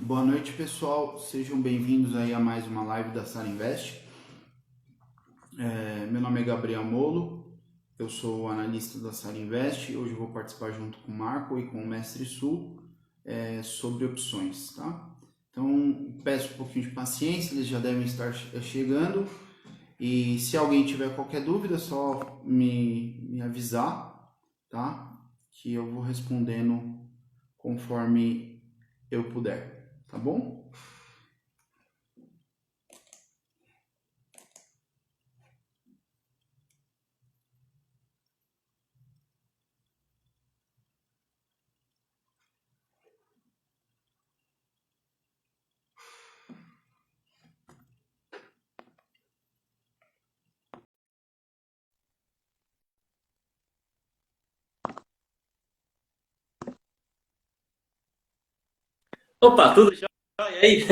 Boa noite, pessoal. Sejam bem-vindos aí a mais uma live da Sara Invest. Meu nome é Gabriel Molo, eu sou o analista da Sara Invest. Hoje eu vou participar junto com o Marco e com o Mestre Sul sobre opções, tá? Então, peço um pouquinho de paciência, eles já devem estar chegando. E se alguém tiver qualquer dúvida, é só me avisar, tá? Que eu vou respondendo conforme eu puder, tá bom? Opa, tudo jóia aí?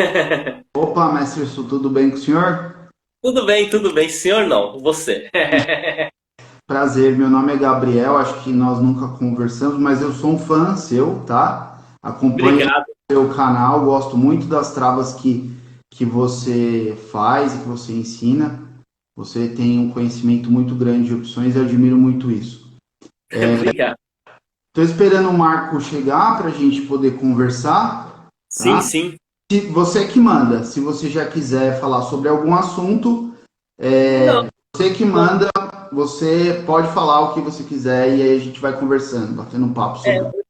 Opa, mestre Su, tudo bem com o senhor? Tudo bem, senhor não, você. Prazer, meu nome é Gabriel, acho que nós nunca conversamos, mas eu sou um fã seu, tá? Acompanho Obrigado. o seu canal, gosto muito das travas que você faz e que você ensina. Você tem um conhecimento muito grande de opções e eu admiro muito isso. Obrigado. Estou esperando o Marco chegar para a gente poder conversar, Sim, tá? sim. Se você que manda, se você já quiser falar sobre algum assunto, Não, você que não, manda, você pode falar o que você quiser e aí a gente vai conversando, batendo um papo é, sobre.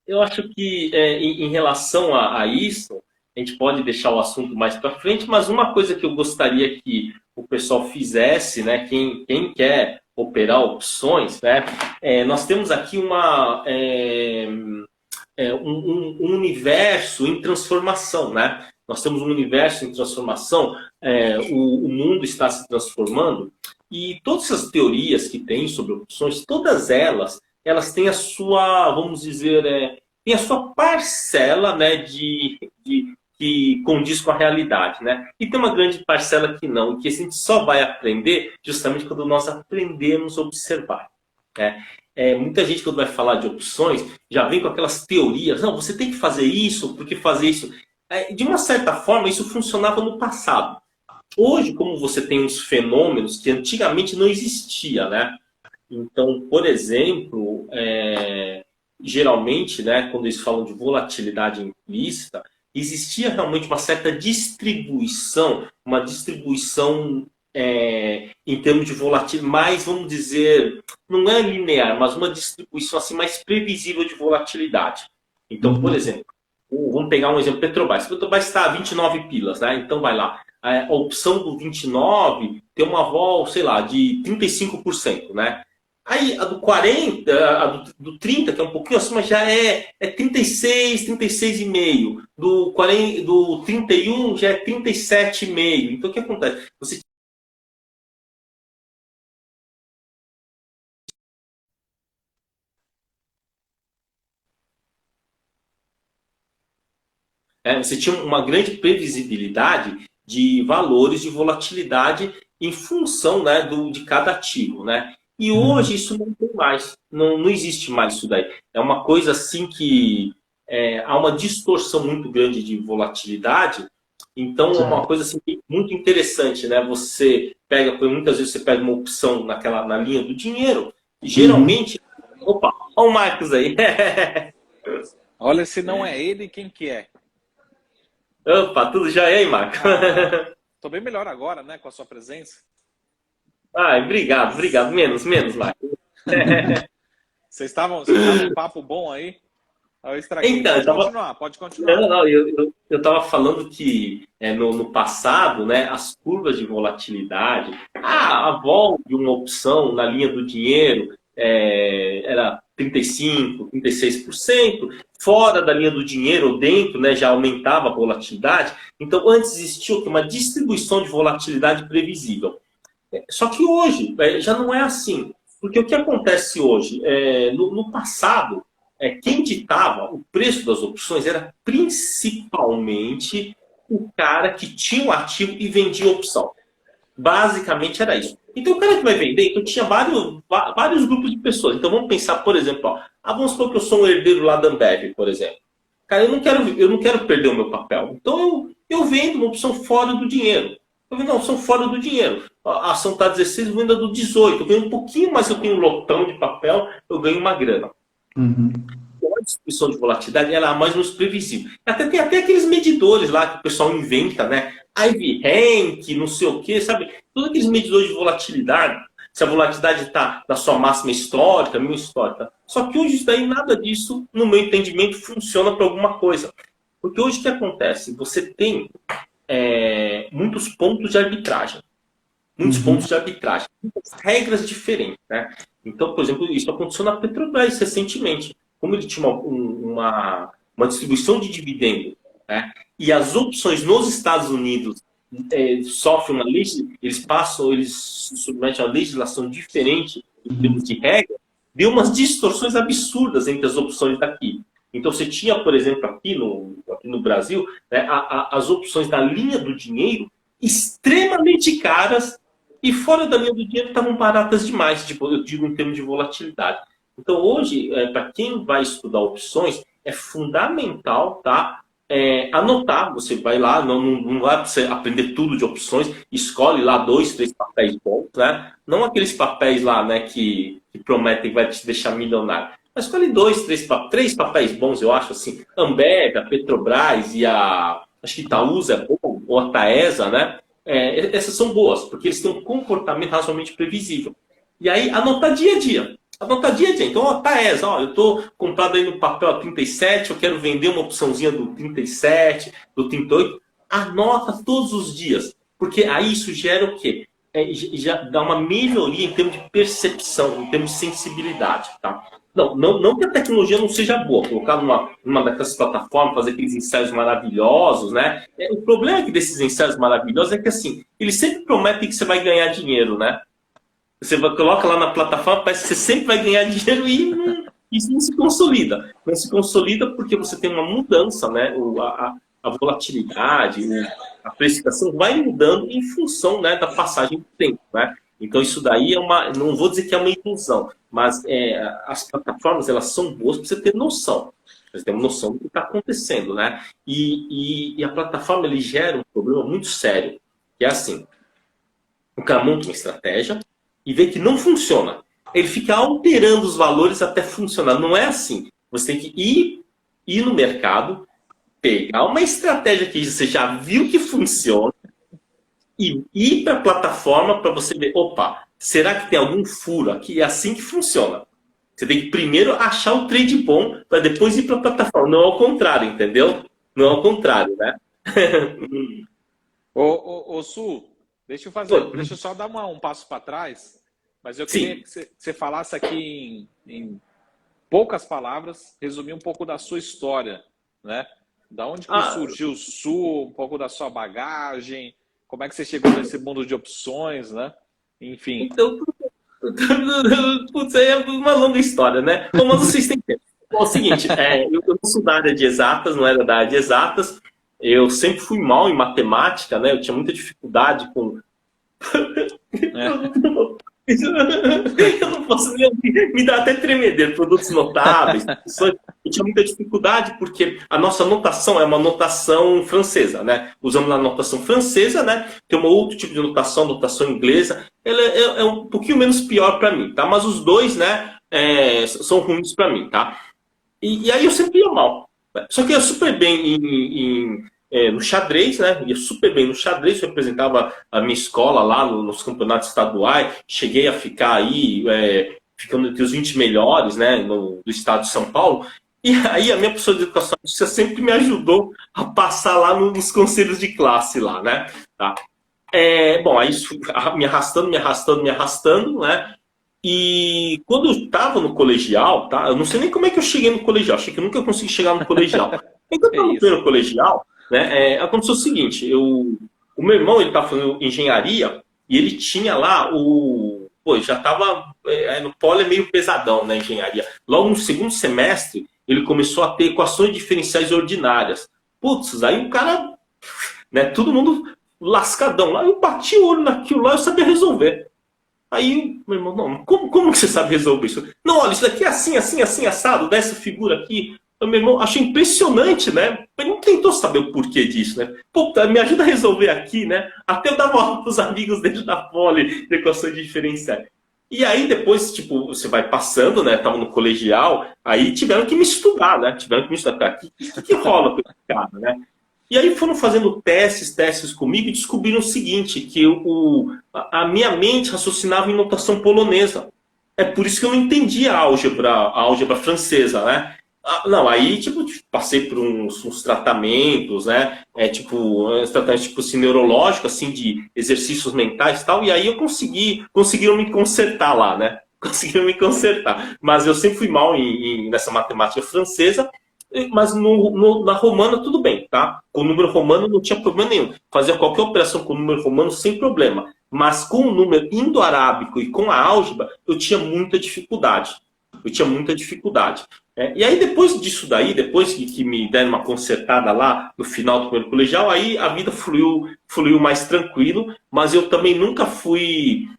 eu acho que em relação a isso, a gente pode deixar o assunto mais para frente, mas uma coisa que eu gostaria que o pessoal fizesse, né, quem quer operar opções, né, nós temos aqui um universo em transformação, né? Nós temos um universo em transformação, o mundo está se transformando e todas as teorias que tem sobre opções, todas elas têm a sua, vamos dizer, tem a sua parcela, né, que condiz com a realidade, né? E tem uma grande parcela que não, e que a gente só vai aprender justamente quando nós aprendemos a observar, né? Muita gente, quando vai falar de opções, já vem com aquelas teorias. Não, você tem que fazer isso, porque fazer isso. De uma certa forma, isso funcionava no passado. Hoje, como você tem uns fenômenos que antigamente não existia, né? Então, por exemplo, geralmente, né, quando eles falam de volatilidade implícita, existia realmente uma distribuição em termos de volatilidade, mais, vamos dizer, não é linear, mas uma distribuição assim mais previsível de volatilidade. Então, por Uhum. exemplo, vamos pegar um exemplo, Petrobras. Petrobras está a 29 pilas, né? Então vai lá. A opção do 29 tem uma vol, sei lá, de 35%, né? Aí a do 40, do 30, que é um pouquinho acima, já é 36, 36,5. Do 40, do 31 já é 37,5. Então o que acontece? Você tinha uma grande previsibilidade de valores de volatilidade em função, né, de cada ativo, né? E Uhum. hoje isso não tem mais, não existe mais isso daí. É uma coisa assim que há uma distorção muito grande de volatilidade. Então é uma Certo. coisa assim, muito interessante, né? Você pega, muitas vezes você pega uma opção na linha do dinheiro, e Uhum. geralmente, opa, olha o Marcos aí. Olha, se não é ele, quem que é? Opa, tudo já aí, Marcos? Ah, tô bem melhor agora, né, com a sua presença. Ai, obrigado. Menos, Marcos. Vocês estavam um papo bom aí. Eu estraguei. Então, eu Pode tava. continuar, pode continuar. Não, eu tava falando que no passado, né, as curvas de volatilidade, a vol de uma opção na linha do dinheiro era 35, 36%, fora da linha do dinheiro ou dentro, né, já aumentava a volatilidade. Então, antes existia o quê? Uma distribuição de volatilidade previsível. Só que hoje já não é assim. Porque o que acontece hoje? No passado, quem ditava o preço das opções era principalmente o cara que tinha o ativo e vendia a opção. Basicamente era isso. Então o cara que vai vender, então tinha vários grupos de pessoas. Então vamos pensar, por exemplo, vamos supor que eu sou um herdeiro lá da Ambev, por exemplo. Cara, eu não quero perder o meu papel. Então eu vendo uma opção fora do dinheiro. Eu vendo uma opção fora do dinheiro. A ação está 16, eu vendo a do 18. Eu ganho um pouquinho, mas eu tenho um lotão de papel, eu ganho uma grana. Uhum. A distribuição de volatilidade ela é mais ou menos previsível. Tem até aqueles medidores lá que o pessoal inventa, né? Ivy Rank, não sei o quê, sabe? Todos aqueles medidores de volatilidade. Se a volatilidade está na sua máxima histórica, mínima histórica. Só que hoje isso daí, nada disso, no meu entendimento, funciona para alguma coisa. Porque hoje o que acontece? Você tem muitos pontos de arbitragem. Muitos pontos de arbitragem. Muitas regras diferentes, né? Então, por exemplo, isso aconteceu na Petrobras recentemente. Como ele tinha uma distribuição de dividendo, né? E as opções nos Estados Unidos sofrem eles submetem a uma legislação diferente em termos de regra, deu umas distorções absurdas entre as opções daqui. Então você tinha, por exemplo, aqui no Brasil, né, as opções da linha do dinheiro extremamente caras e fora da linha do dinheiro estavam baratas demais, tipo, eu digo em termos de volatilidade. Então hoje, para quem vai estudar opções, é fundamental, tá? Anotar, você vai lá, não vai você aprender tudo de opções, escolhe lá 2, 3 papéis bons, né? Não aqueles papéis lá, né, que prometem que vai te deixar milionário. Mas escolhe 2, 3 papéis bons, eu acho, assim, Ambev, a Petrobras e acho que Itaúsa é bom, ou a Taesa, né? Essas são boas, porque eles têm um comportamento razoavelmente previsível. E aí, anotar dia a dia. Anotar dia a dia. Então, ó, Taesa, ó, eu estou comprado aí no papel a 37, eu quero vender uma opçãozinha do 37, do 38. Anota todos os dias. Porque aí isso gera o quê? Já dá uma melhoria em termos de percepção, em termos de sensibilidade, tá? Não que a tecnologia não seja boa, colocar numa daquelas plataformas, fazer aqueles ensaios maravilhosos, né? O problema desses ensaios maravilhosos é que, assim, eles sempre prometem que você vai ganhar dinheiro, né? Você coloca lá na plataforma, parece que você sempre vai ganhar dinheiro e isso não se consolida. Não se consolida porque você tem uma mudança, né? A volatilidade, a precificação vai mudando em função, né, da passagem do tempo, né? Então isso daí não vou dizer que é uma ilusão, mas as plataformas elas são boas para você ter noção. Você tem uma noção do que está acontecendo, né? E a plataforma ele gera um problema muito sério, que é assim, o cara monta uma estratégia e vê que não funciona. Ele fica alterando os valores até funcionar. Não é assim. Você tem que ir no mercado, pegar uma estratégia que você já viu que funciona, e ir para a plataforma para você ver, opa, será que tem algum furo aqui? É assim que funciona. Você tem que primeiro achar o trade bom para depois ir para a plataforma. Não ao contrário, entendeu? Não ao contrário, né? Ô Su, deixa eu só dar um passo para trás, mas eu queria que você falasse aqui em poucas palavras, resumir um pouco da sua história, né? Da onde que surgiu o Su, um pouco da sua bagagem, como é que você chegou nesse mundo de opções, né? Enfim. Então, putz, é uma longa história, né? Bom, mas vocês têm tempo. Bom, é o seguinte, eu não sou da área de exatas, não era da área de exatas. Eu sempre fui mal em matemática, né? Eu tinha muita dificuldade com... Eu não posso nem ouvir, me dá até tremedeira, produtos notáveis. Eu tinha muita dificuldade porque a nossa notação é uma notação francesa, né? Usamos a notação francesa, né? Tem um outro tipo de notação inglesa. Ela é um pouquinho menos pior para mim, tá? Mas os dois, né, são ruins para mim, tá? E aí eu sempre ia mal. Só que eu ia super bem no xadrez, né? Ia super bem no xadrez, eu representava a minha escola lá nos campeonatos estaduais, cheguei a ficar aí, ficando entre os 20 melhores, né, do estado de São Paulo, e aí a minha professora de educação física sempre me ajudou a passar lá nos conselhos de classe lá, né? Tá? Bom, aí isso me arrastando, né? E quando eu estava no colegial, tá? Eu não sei nem como é que eu cheguei no colegial, achei que eu nunca consegui chegar no colegial. Enquanto eu estava no colegial, né, aconteceu o seguinte, o meu irmão ele estava fazendo engenharia e ele tinha lá já estava no polo é meio pesadão na engenharia. Logo no segundo semestre ele começou a ter equações diferenciais ordinárias. Putz, aí o cara, né, todo mundo lascadão lá, eu bati o olho naquilo lá, eu sabia resolver. Aí, meu irmão, não, como que você sabe resolver isso? Não, olha, isso daqui é assim, assim, assim, assado, dessa figura aqui. meu irmão, achei impressionante, né? Ele não tentou saber o porquê disso, né? Pô, me ajuda a resolver aqui, né? Até eu dava aula para os amigos dentro da poli, de equações diferenciais. E aí depois, tipo, você vai passando, né? Tava no colegial, aí tiveram que me estudar, né? Tiveram que me estudar. O que rola com esse cara, né? E aí foram fazendo testes comigo e descobriram o seguinte, que a minha mente raciocinava em notação polonesa. É por isso que eu não entendia a álgebra francesa, né? Não, aí, tipo, passei por uns tratamentos, né? Uns tratamentos, tipo, assim, neurológicos, assim, de exercícios mentais e tal, e aí eu conseguiram me consertar lá, né? Conseguiram me consertar. Mas eu sempre fui mal nessa matemática francesa, mas na romana tudo bem, tá? Com o número romano não tinha problema nenhum. Fazia qualquer operação com o número romano sem problema. Mas com o número indo-arábico e com a álgebra, eu tinha muita dificuldade. E aí, depois disso daí, depois que me deram uma consertada lá no final do primeiro colegial, aí a vida fluiu mais tranquilo, mas eu também nunca fui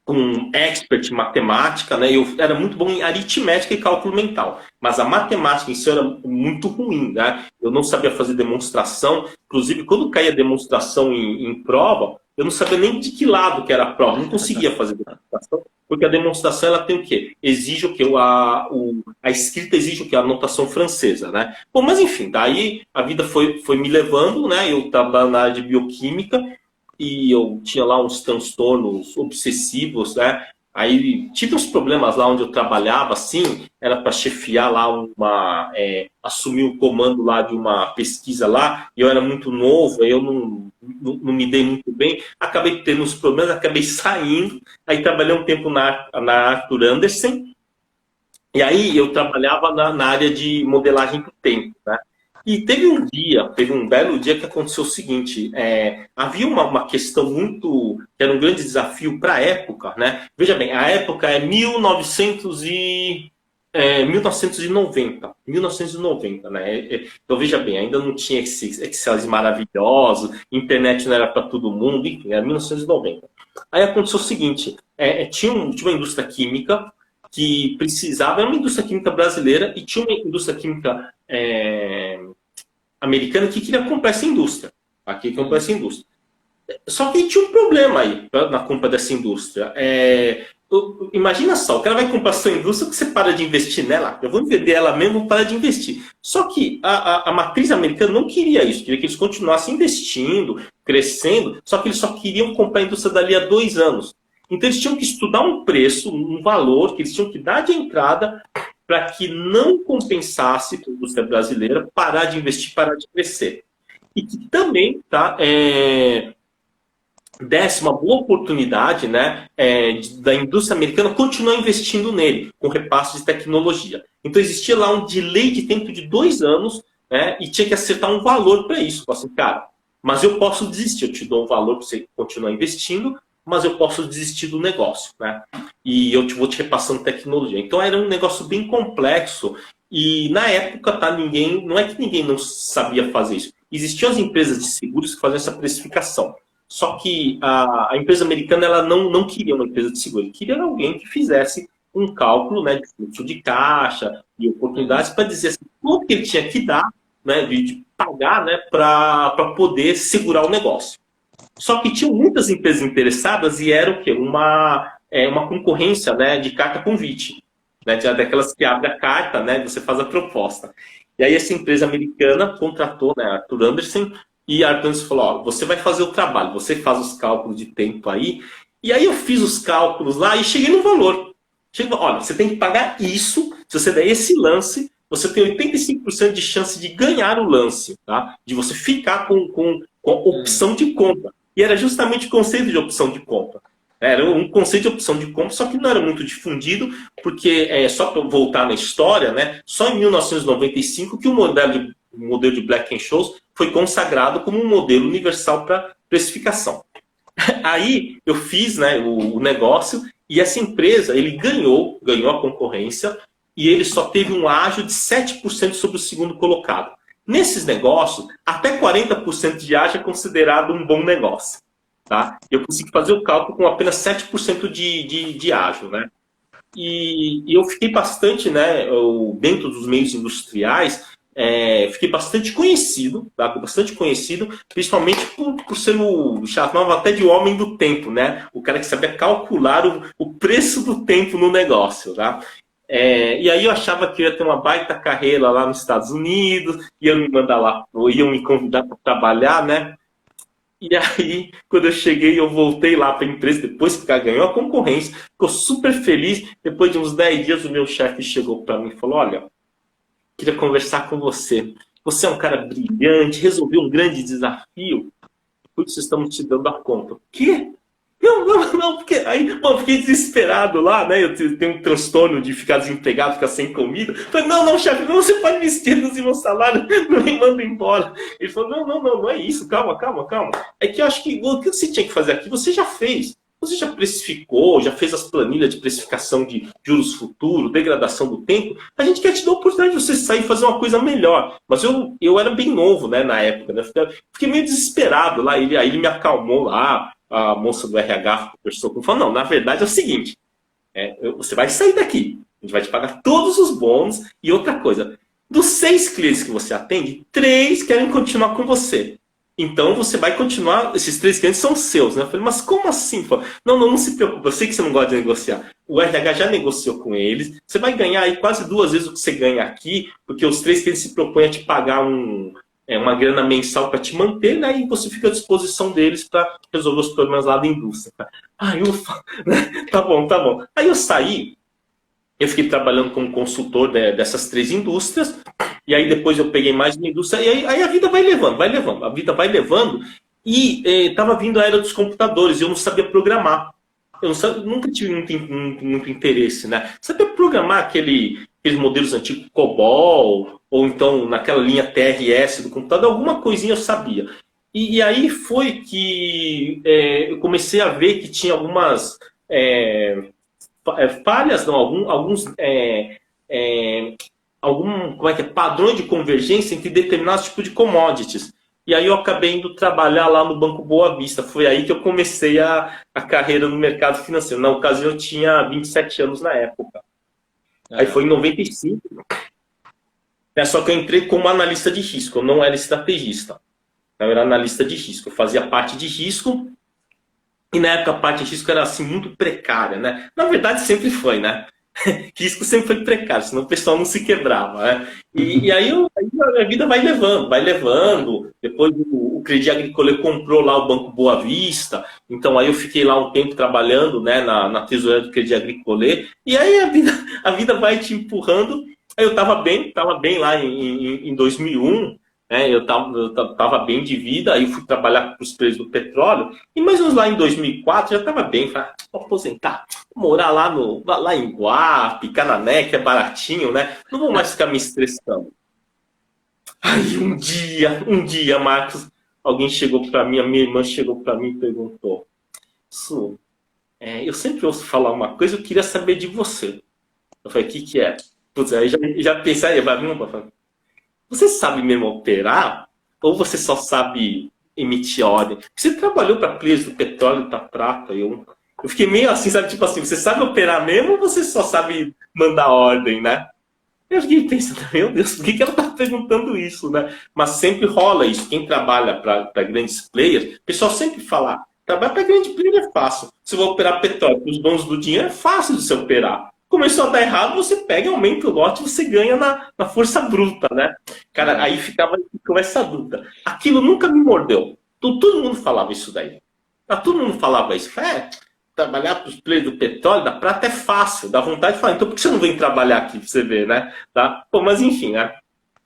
um expert em matemática, né? Eu era muito bom em aritmética e cálculo mental, mas a matemática em si era muito ruim, né? Eu não sabia fazer demonstração, inclusive quando caía demonstração em prova, eu não sabia nem de que lado que era a prova, não conseguia fazer demonstração, porque a demonstração ela tem o quê? Exige o quê? A escrita exige o quê? A notação francesa, né? Bom, mas enfim, daí a vida foi me levando, né? Eu estava na área de bioquímica, e eu tinha lá uns transtornos obsessivos, né? Aí tive uns problemas lá onde eu trabalhava, assim, era para chefiar lá assumir o comando lá de uma pesquisa lá, e eu era muito novo, aí eu não me dei muito bem, acabei tendo uns problemas, acabei saindo, aí trabalhei um tempo na Arthur Andersen, e aí eu trabalhava na área de modelagem do tempo, né? E teve um belo dia que aconteceu o seguinte, havia uma questão que era um grande desafio para a época, né? Veja bem, a época é 1990, né? Então, veja bem, ainda não tinha esses Excel maravilhosos, internet não era para todo mundo, enfim, era 1990. Aí aconteceu o seguinte, tinha uma indústria química que precisava, era uma indústria química brasileira e tinha uma indústria química americana que queria comprar essa indústria. Só que tinha um problema aí na compra dessa indústria. Imagina só, o cara vai comprar sua indústria que você para de investir nela. Eu vou vender ela mesmo, vou parar de investir. Só que a matriz americana não queria isso, queria que eles continuassem investindo, crescendo, só que eles só queriam comprar a indústria dali a 2 anos. Então eles tinham que estudar um preço, um valor que eles tinham que dar de entrada para que não compensasse para a indústria brasileira parar de investir, parar de crescer. E que também desse uma boa oportunidade, né, da indústria americana continuar investindo nele, com repasse de tecnologia. Então existia lá um delay de tempo de 2 anos, né, e tinha que acertar um valor para isso. Assim, cara, mas eu posso desistir, eu te dou um valor para você continuar investindo, mas eu posso desistir do negócio, né? E eu vou te repassando tecnologia. Então era um negócio bem complexo e na época, não é que ninguém não sabia fazer isso. Existiam as empresas de seguros que faziam essa precificação. Só que a empresa americana ela não queria uma empresa de seguro, queria alguém que fizesse um cálculo, né, de fluxo de caixa e oportunidades para dizer assim, quanto que ele tinha que dar, né, de pagar, né, para poder segurar o negócio. Só que tinham muitas empresas interessadas e era o quê? Uma concorrência, né, de carta convite. Né, daquelas que abre a carta, né, você faz a proposta. E aí essa empresa americana contratou, né, Arthur Andersen, e a Arthur Andersen falou, ó, você vai fazer o trabalho, você faz os cálculos de tempo aí. E aí eu fiz os cálculos lá e cheguei no valor. Olha, você tem que pagar isso, se você der esse lance, você tem 85% de chance de ganhar o lance, tá? De você ficar com opção de compra. E era justamente o conceito de opção de compra. Era um conceito de opção de compra, só que não era muito difundido, porque, só para voltar na história, né, só em 1995 que o modelo de Black-Scholes foi consagrado como um modelo universal para precificação. Aí eu fiz, né, o negócio e essa empresa ele ganhou a concorrência e ele só teve um ágio de 7% sobre o segundo colocado. Nesses negócios, até 40% de ágio é considerado um bom negócio. Tá? Eu consegui fazer o cálculo com apenas 7% de ágio. Né? e eu fiquei bastante, né, dentro dos meios industriais, fiquei bastante conhecido, tá? Bastante conhecido, principalmente por ser o chamava até de homem do tempo, né? O cara que sabia calcular o preço do tempo no negócio, tá? E aí eu achava que eu ia ter uma baita carreira lá nos Estados Unidos, iam me mandar lá, iam me convidar para trabalhar, né? E aí, quando eu cheguei, eu voltei lá para a empresa, depois que ganhou a concorrência, ficou super feliz. Depois de uns 10 dias, o meu chefe chegou para mim e falou: olha, queria conversar com você. Você é um cara brilhante, resolveu um grande desafio, por isso estamos te dando a conta. O quê? Não, porque aí, bom, fiquei desesperado lá, né? Eu tenho um transtorno de ficar desempregado, ficar sem comida. Falei, não, chefe, não, você pode me estender no meu salário, não me manda embora. Ele falou, não é isso, calma. É que eu acho que o que você tinha que fazer aqui, você já fez. Você já precificou, já fez as planilhas de precificação de juros futuros, degradação do tempo. A gente quer te dar a oportunidade de você sair e fazer uma coisa melhor. Mas eu era bem novo, né, na época, né? Fiquei meio desesperado lá. Aí ele me acalmou lá. A moça do RH conversou comigo, falou, não, na verdade é o seguinte, você vai sair daqui, a gente vai te pagar todos os bônus, e outra coisa, dos 6 clientes que você atende, 3 querem continuar com você. Então você vai continuar, esses 3 clientes são seus, né? Eu falei, mas como assim? Falei, não se preocupe, eu sei que você não gosta de negociar. O RH já negociou com eles, você vai ganhar aí quase 2 vezes o que você ganha aqui, porque os 3 clientes se propõem a te pagar uma grana mensal para te manter, né? E você fica à disposição deles para resolver os problemas lá da indústria. Ai, ufa, né? Tá bom. Aí eu saí, eu fiquei trabalhando como consultor, né, dessas 3 indústrias, e aí depois eu peguei mais uma indústria, e aí a vida vai levando, a vida vai levando, e estava vindo a era dos computadores, e eu não sabia programar. Nunca tive muito interesse, né? Sabia programar aqueles modelos antigos COBOL, ou então naquela linha TRS do computador, alguma coisinha eu sabia. E aí foi que eu comecei a ver que tinha algumas falhas, não, alguns padrões de convergência entre determinados tipos de commodities. E aí eu acabei indo trabalhar lá no Banco Boa Vista. Foi aí que eu comecei a carreira no mercado financeiro. Na ocasião eu tinha 27 anos na época. Aí foi em 95. Só que eu entrei como analista de risco, eu não era estrategista. Eu era analista de risco, eu fazia parte de risco. E na época a parte de risco era assim, muito precária, né? Na verdade sempre foi, né? Risco sempre foi precário, senão o pessoal não se quebrava, né? E aí a vida vai levando. Depois o Crédit Agricole comprou lá o Banco Boa Vista, então aí eu fiquei lá um tempo trabalhando, né, na tesouraria do Crédit Agricole, e aí a vida vai te empurrando. Aí eu estava bem lá em 2001, né, eu tava bem de vida, aí eu fui trabalhar para os preços do petróleo, e mais ou menos lá em 2004 já estava bem, falei, vou aposentar, vou morar lá em Guape, Canané, que é baratinho, né? Não vou mais ficar me estressando. Aí um dia, Marcos, alguém chegou para mim, a minha irmã chegou para mim e perguntou, Su, eu sempre ouço falar uma coisa, eu queria saber de você. Eu falei, o que é? Putz, aí já pensei, você sabe mesmo operar? Ou você só sabe emitir ordem? Você trabalhou para players do petróleo e da prata. Eu fiquei meio assim, sabe? Tipo assim, você sabe operar mesmo ou você só sabe mandar ordem, né? Eu fiquei pensando, meu Deus, por que ela está perguntando isso, né? Mas sempre rola isso. Quem trabalha para grandes players, o pessoal sempre fala, trabalhar para grande player é fácil. Se eu vou operar petróleo para os donos do dinheiro, é fácil de se operar. Começou a dar errado, você pega, aumenta o lote, você ganha na força bruta, né? Cara, aí ficava com essa dúvida. Aquilo nunca me mordeu. Todo mundo falava isso daí. Todo mundo falava isso. Trabalhar para os players do petróleo, da prata é fácil, dá vontade de falar. Então por que você não vem trabalhar aqui pra você ver, né? Tá? Pô, mas enfim, né?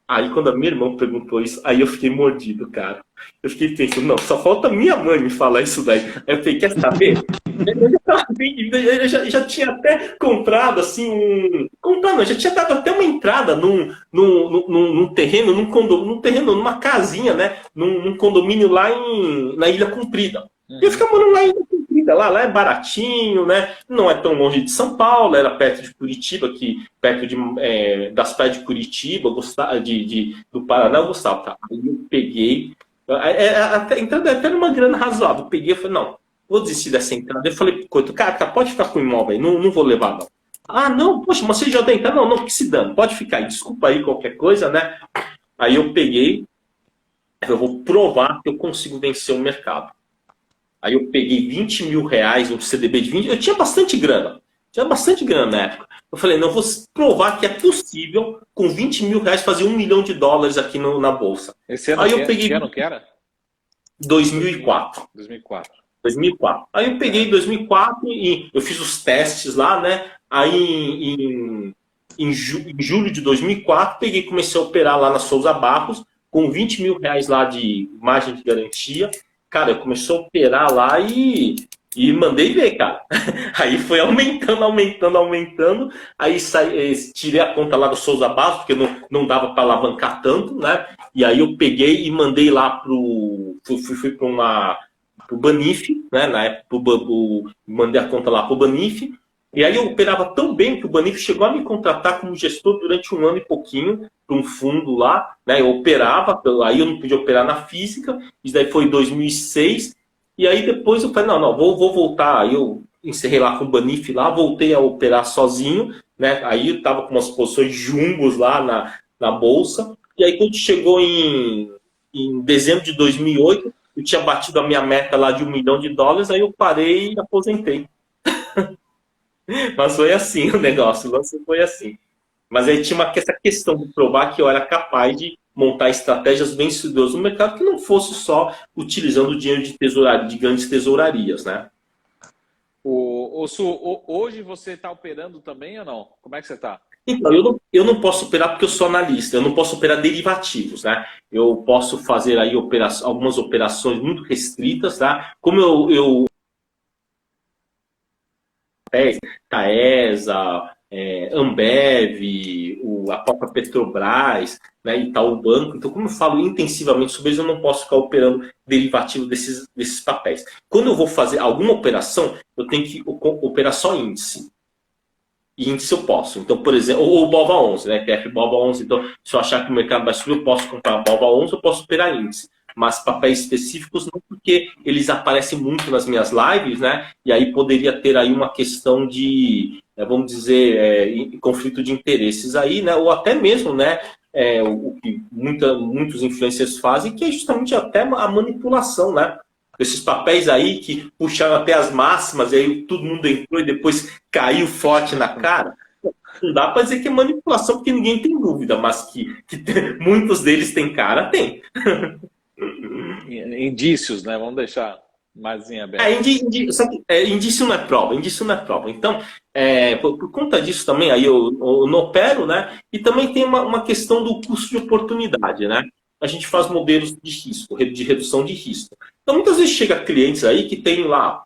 Aí quando a minha irmã perguntou isso, aí eu fiquei mordido, cara. Eu fiquei pensando, não, só falta minha mãe me falar isso daí. Aí eu falei, quer saber? Eu já tinha até comprado, assim, já tinha dado até uma entrada num terreno, num terreno, numa casinha, né? Num condomínio lá na Ilha Comprida. E eu ficava morando lá em Ilha Comprida, lá é baratinho, né? Não é tão longe de São Paulo, era perto de Curitiba, perto das praias de Curitiba, do Paraná, eu gostava. Tá? Aí eu peguei, entrando até numa grana razoável, eu peguei e falei, não, vou desistir dessa entrada. Eu falei, coito, cara, pode ficar com o imóvel aí, não vou levar, não. Ah, não, poxa, mas você já tem. Tá, não, que se dane, pode ficar aí, desculpa aí qualquer coisa, né? Aí eu peguei, eu vou provar que eu consigo vencer o mercado. Aí eu peguei 20 mil reais, um CDB de 20, eu tinha bastante grana. Tinha bastante grana na época. Eu falei, não, eu vou provar que é possível, com 20 mil reais, fazer $1 milhão aqui na Bolsa. Esse ano Aí eu peguei que ano que era? 2004. 2004. 2004. Aí eu peguei 2004 e eu fiz os testes lá, né? Aí em julho de 2004, peguei e comecei a operar lá na Souza Barros, com 20 mil reais lá de margem de garantia. Cara, eu comecei a operar lá e mandei ver, cara. Aí foi aumentando. Aí tirei a conta lá do Souza Barros, porque não dava para alavancar tanto, né? E aí eu peguei e mandei lá fui para o Banif, né? Na época mandei a conta lá para o Banif. E aí eu operava tão bem que o Banif chegou a me contratar como gestor durante 1 ano e pouquinho para um fundo lá, né? Eu operava, aí eu não podia operar na física, isso daí foi em 2006. E aí depois eu falei, não, vou voltar. Aí eu encerrei lá com o Banif lá, voltei a operar sozinho, né? Aí eu tava com umas posições jumbos lá na bolsa. E aí quando chegou em dezembro de 2008, eu tinha batido a minha meta lá de $1 milhão, aí eu parei e aposentei. Mas foi assim o negócio, foi assim. Mas aí tinha essa questão de provar que eu era capaz de montar estratégias vencedoras no mercado que não fosse só utilizando o dinheiro de tesouraria, de grandes tesourarias, né? Hoje você está operando também ou não? Como é que você está? Então, eu não posso operar porque eu sou analista, eu não posso operar derivativos, né? Eu posso fazer aí algumas operações muito restritas, tá? Como eu Taesa, Ambev, a própria Petrobras, né, Itaú Banco. Então, como eu falo intensivamente sobre eles, eu não posso ficar operando derivativo desses papéis. Quando eu vou fazer alguma operação, eu tenho que operar só índice. E índice eu posso. Então, por exemplo, ou BOVA11, né? TF BOVA11. Então, se eu achar que o mercado vai subir, eu posso comprar BOVA11, eu posso operar índice. Mas papéis específicos não, porque eles aparecem muito nas minhas lives, né? E aí poderia ter aí uma questão de, vamos dizer, conflito de interesses aí, né? Ou até mesmo, né? O que muitos influencers fazem, que é justamente até a manipulação, né? Esses papéis aí que puxaram até as máximas, e aí todo mundo entrou e depois caiu forte na cara. Não dá para dizer que é manipulação, porque ninguém tem dúvida, mas que muitos deles têm cara, tem. Indícios, né? Vamos deixar mais em aberto. Indício não é prova, Então, por conta disso também, aí eu não opero, né? E também tem uma questão do custo de oportunidade, né? A gente faz modelos de risco, de redução de risco. Então, muitas vezes chega clientes aí que tem lá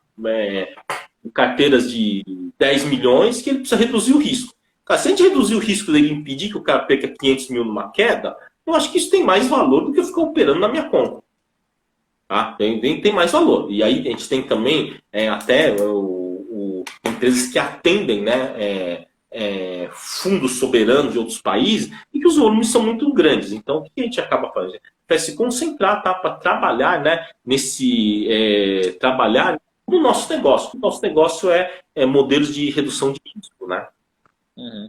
carteiras de 10 milhões que ele precisa reduzir o risco. Cara, se a gente reduzir o risco dele impedir que o cara perca 500 mil numa queda, eu acho que isso tem mais valor do que eu ficar operando na minha conta. Tá? Tem mais valor. E aí a gente tem também até empresas que atendem, né, fundos soberanos de outros países e que os volumes são muito grandes. Então, o que a gente acaba fazendo? Para se concentrar, tá? Para trabalhar, né, trabalhar no nosso negócio. O nosso negócio é modelos de redução de risco, né? Uhum.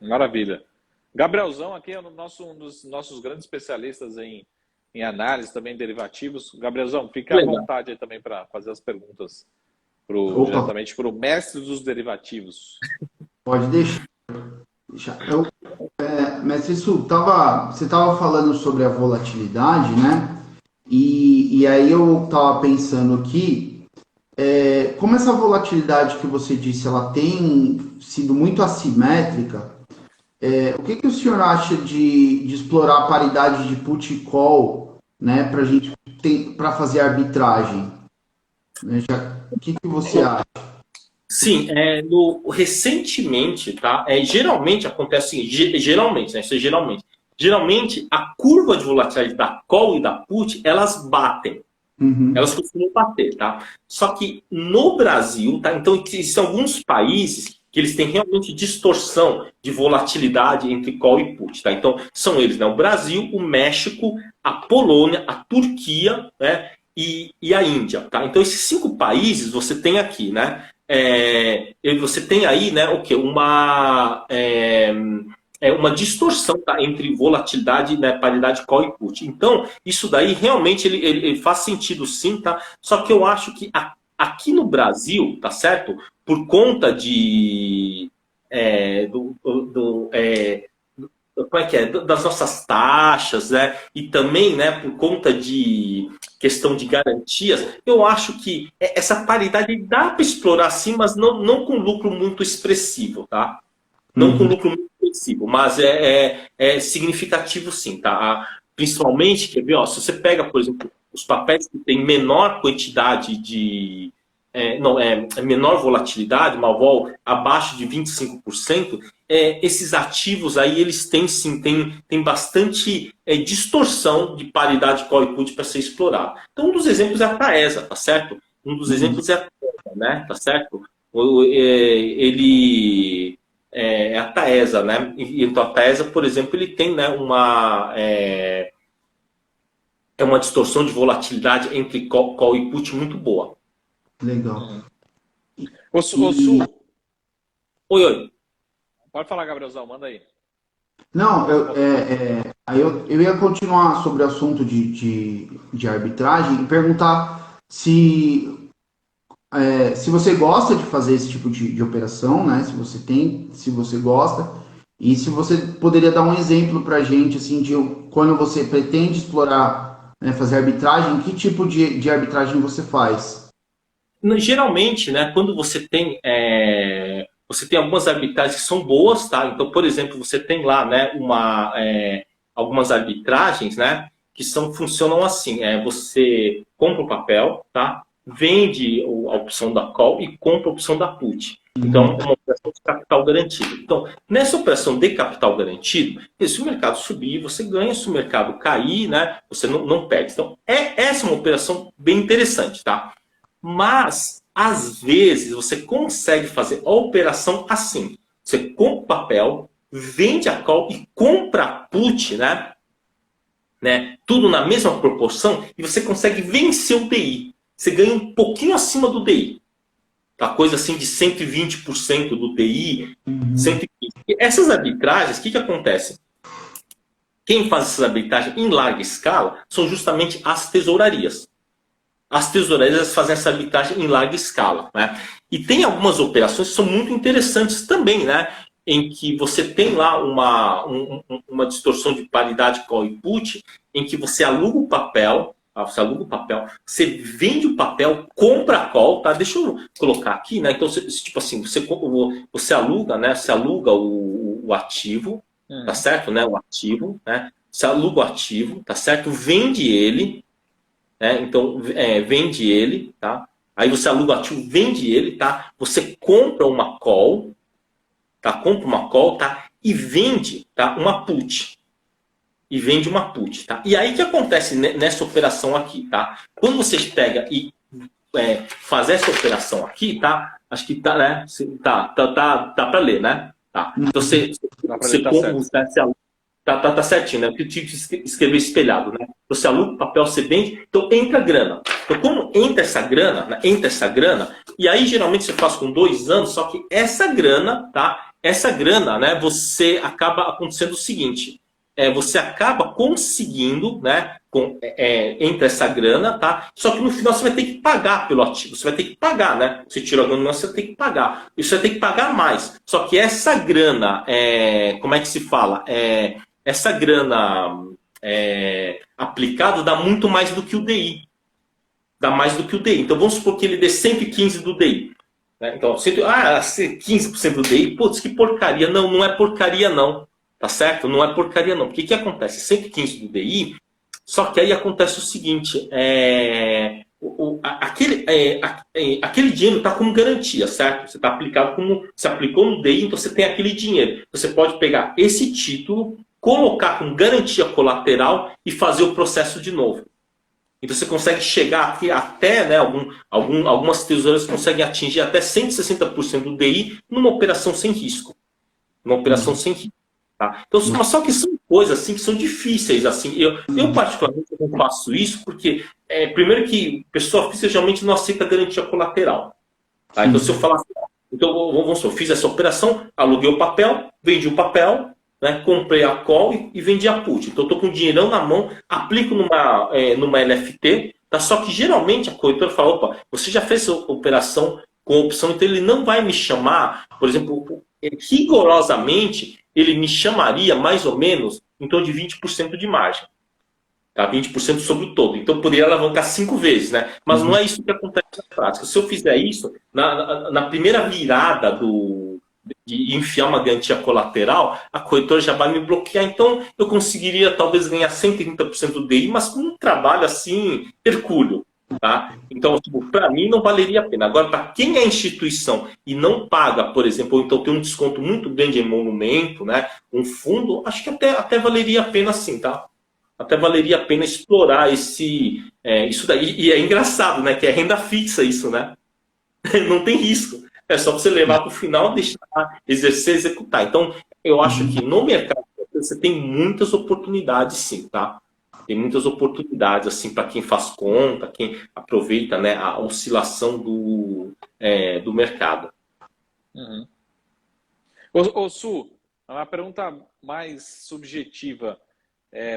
Maravilha. Gabrielzão aqui é um dos nossos grandes especialistas em análise, também derivativos. Gabrielzão, fica à vontade aí também para fazer as perguntas diretamente para o mestre dos derivativos. Pode deixar. Mestre Su, você estava falando sobre a volatilidade, né? E aí eu estava pensando aqui, como essa volatilidade que você disse, ela tem sido muito assimétrica, o que o senhor acha de explorar a paridade de put e call, né, para fazer arbitragem? O que você acha? Sim, recentemente, tá? Geralmente acontece assim, geralmente, né? Isso é geralmente. Geralmente, a curva de volatilidade da call e da put, elas batem. Uhum. Elas costumam bater, tá? Só que no Brasil, tá? Então, existem alguns países que eles têm realmente distorção de volatilidade entre call e put, tá? Então, são eles, né? O Brasil, o México, a Polônia, a Turquia, né? E a Índia, tá? Então, esses 5 países você tem aqui, né? você tem aí, né, o quê? Uma distorção, tá, entre volatilidade, né, paridade call e put. Então, isso daí realmente ele faz sentido sim, tá? Só que eu acho que aqui no Brasil, tá certo? Por conta como é que é? Das nossas taxas, né? E também, né, por conta de questão de garantias, eu acho que essa paridade dá para explorar sim, mas não com lucro muito expressivo, tá? Não com lucro muito expressivo, mas é significativo sim, tá? Principalmente, quer ver, ó, se você pega, por exemplo, os papéis que têm menor quantidade de... menor volatilidade, uma vol abaixo de 25%, esses ativos aí, eles têm sim, tem bastante distorção de paridade call e put para ser explorado. Então, um dos exemplos é a Taesa, tá certo? Um dos exemplos é a Taesa, né? Tá certo? Ele é a Taesa, né? Então, a Taesa, por exemplo, ele tem, né, uma distorção de volatilidade entre call e put muito boa. Legal. Ô, Su, Oi. pode falar, Gabrielzão, manda aí. Não, aí eu ia continuar sobre o assunto de arbitragem e perguntar se você gosta de fazer esse tipo de operação, né? Se você gosta, e se você poderia dar um exemplo para a gente, assim, de quando você pretende explorar, né, fazer arbitragem, que tipo de arbitragem você faz? Geralmente, né, quando você tem algumas arbitragens que são boas, tá? Então, por exemplo, você tem lá, né, algumas arbitragens, né, que funcionam assim: você compra o papel, tá? Vende a opção da call e compra a opção da put. Então, é uma operação de capital garantido. Então, nessa operação de capital garantido, se o mercado subir, você ganha; se o mercado cair, né, você não perde. Então, essa é uma operação bem interessante, tá? Mas, às vezes, você consegue fazer a operação assim. Você compra o papel, vende a call e compra a put, né? Tudo na mesma proporção, e você consegue vencer o DI. Você ganha um pouquinho acima do DI. Tá? Coisa assim de 120% do DI, 120%. E essas arbitragens, o que acontece? Quem faz essas arbitragens em larga escala são justamente as tesourarias. As tesourarias fazem essa arbitragem em larga escala, né? E tem algumas operações que são muito interessantes também, né? Em que você tem lá uma distorção de paridade call e put, em que você aluga o papel, você vende o papel, compra a call, tá? Deixa eu colocar aqui, né? Então, tipo assim, você aluga, né? Você aluga o ativo, tá certo, né? O ativo, né? Você aluga o ativo, tá certo? Vende ele. Então, vende ele, tá? Aí você aluga o ativo, vende ele, tá? Você compra uma call, tá? Tá? E vende, tá? Uma put. Tá? E aí o que acontece nessa operação aqui, tá? Quando você pega e faz essa operação aqui, tá? Acho que tá, né? Tá para ler, né? Tá. Então você Tá certinho, né? Porque eu tive que escrever espelhado, né? Você aluga o papel, você vende, então entra grana. Então, como entra essa grana, e aí geralmente você faz com 2 anos, só que essa grana, tá? Essa grana, né? Você acaba acontecendo o seguinte: você acaba conseguindo, né? Entra essa grana, tá? Só que no final você vai ter que pagar pelo ativo, você vai ter que pagar, né? Você tira a grana, você vai ter que pagar. E você vai ter que pagar mais. Só que essa grana, como é que se fala? Essa grana aplicada dá muito mais do que o DI. Dá mais do que o DI. Então vamos supor que ele dê 115 do DI. Né? Então, 15% do DI, putz, que porcaria. Não é porcaria não. Tá certo? Não é porcaria não. Porque o que acontece? 115 do DI, só que aí acontece o seguinte, aquele dinheiro está como garantia, certo? Você está aplicado você aplicou no DI, então você tem aquele dinheiro. Você pode pegar esse título, colocar com garantia colateral e fazer o processo de novo. Então você consegue chegar aqui até, né, algumas tesouradas conseguem atingir até 160% do DI numa operação sem risco. Tá? Então, mas só que são coisas assim que são difíceis. Assim. Eu particularmente não faço isso porque, primeiro que pessoa física geralmente não aceita garantia colateral. Tá? Então, se eu falar assim, então, vamos supor, eu fiz essa operação, aluguei o papel, vendi o papel, né, comprei a call e vendi a put. Então, eu estou com o dinheirão na mão, aplico numa LFT, tá? Só que geralmente a corretora fala, opa, você já fez essa operação com opção, então ele não vai me chamar, por exemplo, rigorosamente, ele me chamaria mais ou menos em torno de 20% de margem. Tá? 20% sobre o todo. Então, eu poderia alavancar 5 vezes, né? Mas não é isso que acontece na prática. Se eu fizer isso, na primeira virada de enfiar uma garantia colateral, a corretora já vai me bloquear. Então, eu conseguiria talvez ganhar 130% do DI, mas com um trabalho assim, hercúleo. Tá? Então, para mim, não valeria a pena. Agora, para quem é instituição e não paga, por exemplo, ou então tem um desconto muito grande em monumento, né? Um fundo, acho que até valeria a pena sim, tá? Até valeria a pena explorar isso daí. E é engraçado, né? Que é renda fixa isso, né? Não tem risco. É só você levar para o final, deixar exercer, executar. Então, eu acho que no mercado você tem muitas oportunidades, sim, tá? Tem muitas oportunidades, assim, para quem faz conta, quem aproveita, né, a oscilação do mercado. Uhum. Ô, Su, uma pergunta mais subjetiva.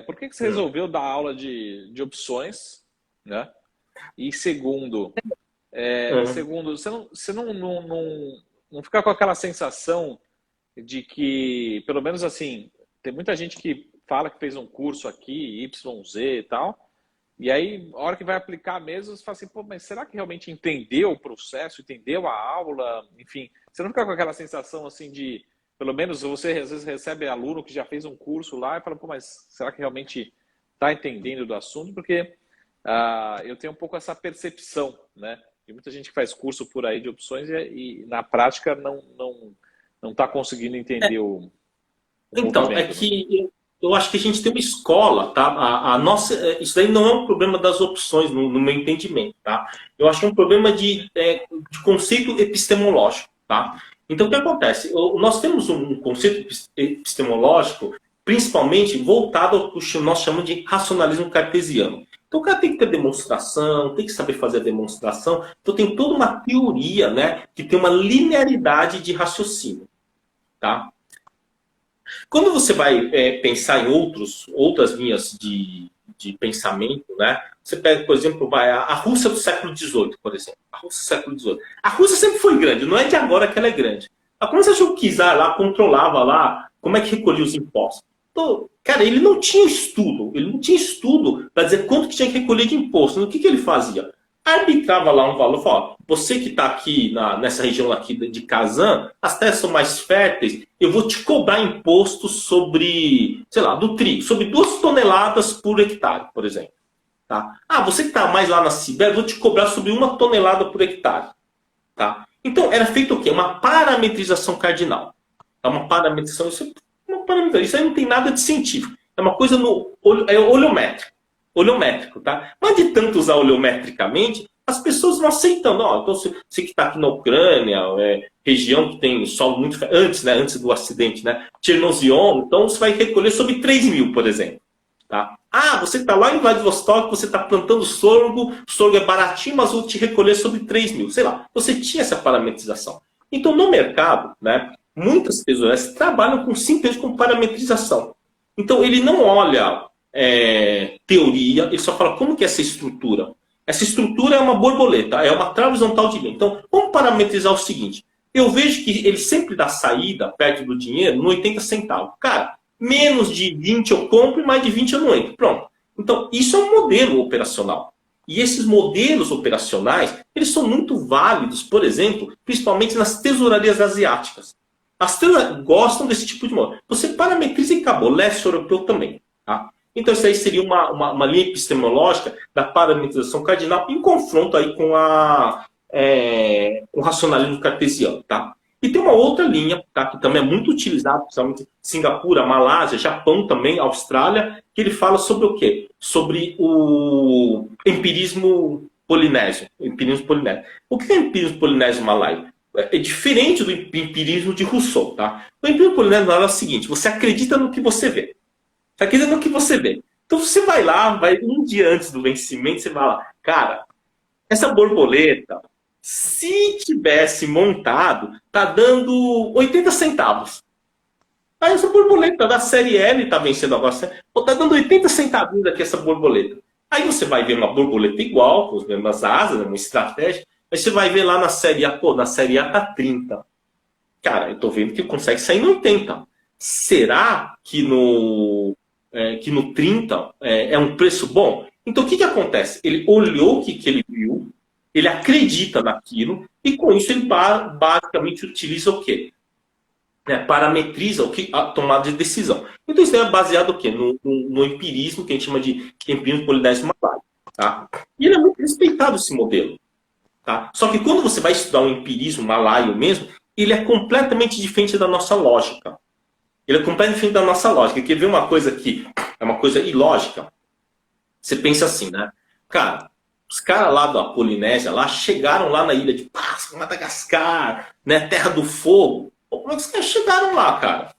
Por que você resolveu dar aula de opções, né? E segundo, você não fica com aquela sensação de que, pelo menos assim, tem muita gente que fala que fez um curso aqui, YZ e tal, e aí, a hora que vai aplicar mesmo, você fala assim, pô, mas será que realmente entendeu o processo, entendeu a aula, enfim, você não fica com aquela sensação assim de, pelo menos você às vezes recebe aluno que já fez um curso lá e fala, pô, mas será que realmente está entendendo do assunto? Porque eu tenho um pouco essa percepção, né? Tem muita gente que faz curso por aí de opções e na prática não está conseguindo entender o Então, movimento, é que eu acho que a gente tem uma escola, tá? Isso daí não é um problema das opções, no meu entendimento, tá? Eu acho que é um problema de conceito epistemológico, tá? Então, o que acontece? Nós temos um conceito epistemológico, principalmente voltado ao que nós chamamos de racionalismo cartesiano. Então, o cara tem que ter demonstração, tem que saber fazer a demonstração. Então, tem toda uma teoria, né, que tem uma linearidade de raciocínio, tá? Quando você vai pensar em outras linhas de pensamento, né? Você pega, por exemplo, a Rússia do século XVIII, por exemplo. A Rússia do século XVIII. A Rússia sempre foi grande, não é de agora que ela é grande. Como você achou que czar lá controlava lá como é que recolhia os impostos? Então, cara, ele não tinha estudo para dizer quanto que tinha que recolher de imposto. O que ele fazia? Arbitrava lá um valor, falava, você que está aqui nessa região aqui de Kazan, as terras são mais férteis, eu vou te cobrar imposto sobre, sei lá, do trigo, sobre 2 toneladas por hectare, por exemplo. Tá? Você que está mais lá na Sibéria, eu vou te cobrar sobre 1 tonelada por hectare. Tá? Então, era feito o quê? Uma parametrização cardinal. Uma parametrização, isso aí não tem nada de científico. É uma coisa oleométrica. Oleométrico, tá? Mas de tanto usar oleometricamente, as pessoas não aceitam. Não, então você que está aqui na Ucrânia, região que tem solo muito... Antes do acidente, né? Chernozion, então você vai recolher sobre 3 mil, por exemplo. Tá? Você está lá em Vladivostok, você está plantando sorgo, o sorgo é baratinho, mas vou te recolher sobre 3 mil. Sei lá, você tinha essa parametrização. Então, no mercado, né, muitas tesoureiras trabalham simplesmente com parametrização. Então, ele não olha... teoria, ele só fala como que é essa estrutura. Essa estrutura é uma borboleta, é uma trave horizontal de linha. Então, vamos parametrizar o seguinte. Eu vejo que ele sempre dá saída perto do dinheiro no 80 centavos. Cara, menos de 20 eu compro e mais de 20 eu não entro. Pronto. Então, isso é um modelo operacional. E esses modelos operacionais, eles são muito válidos, por exemplo, principalmente nas tesourarias asiáticas. As tesourarias gostam desse tipo de modelo. Você parametriza e acabou. Leste europeu também. Tá? Então, isso aí seria uma linha epistemológica da parametrização cardinal em confronto aí com o racionalismo cartesiano. Tá? E tem uma outra linha, tá, que também é muito utilizada, principalmente Singapura, Malásia, Japão também, Austrália, que ele fala sobre o quê? Sobre o empirismo polinésio. O que é empirismo polinésio malaio? É diferente do empirismo de Rousseau. Tá? O empirismo polinésio malaio é o seguinte, você acredita no que você vê. Você acredita no que você vê. Então você vai lá, um dia antes do vencimento, você vai lá, cara, essa borboleta, Se tivesse montado, tá dando 80 centavos. Aí essa borboleta da série L tá vencendo agora. Pô, tá dando 80 centavos aqui essa borboleta. Aí você vai ver uma borboleta igual, com as mesmas asas, uma estratégia. Aí você vai ver lá na série A, pô, na série A tá 30. Cara, eu tô vendo que consegue sair no 80. Será que no 30 é um preço bom? Então o que acontece? Ele olhou o que ele viu, ele acredita naquilo, e com isso ele basicamente utiliza o quê? Parametriza a tomada de decisão. Então isso é baseado o quê? No empirismo, que a gente chama de empirismo polinésio malaio. Tá? E ele é muito respeitado, esse modelo. Tá? Só que quando você vai estudar o empirismo malaio mesmo, ele é completamente diferente da nossa lógica. Ele é completamente diferente da nossa lógica. Quer ver uma coisa que é uma coisa ilógica? Você pensa assim, né? Cara, os caras lá da Polinésia lá chegaram lá na ilha de Páscoa, Madagascar, né? Terra do Fogo. Pô, como é que os caras chegaram lá, cara?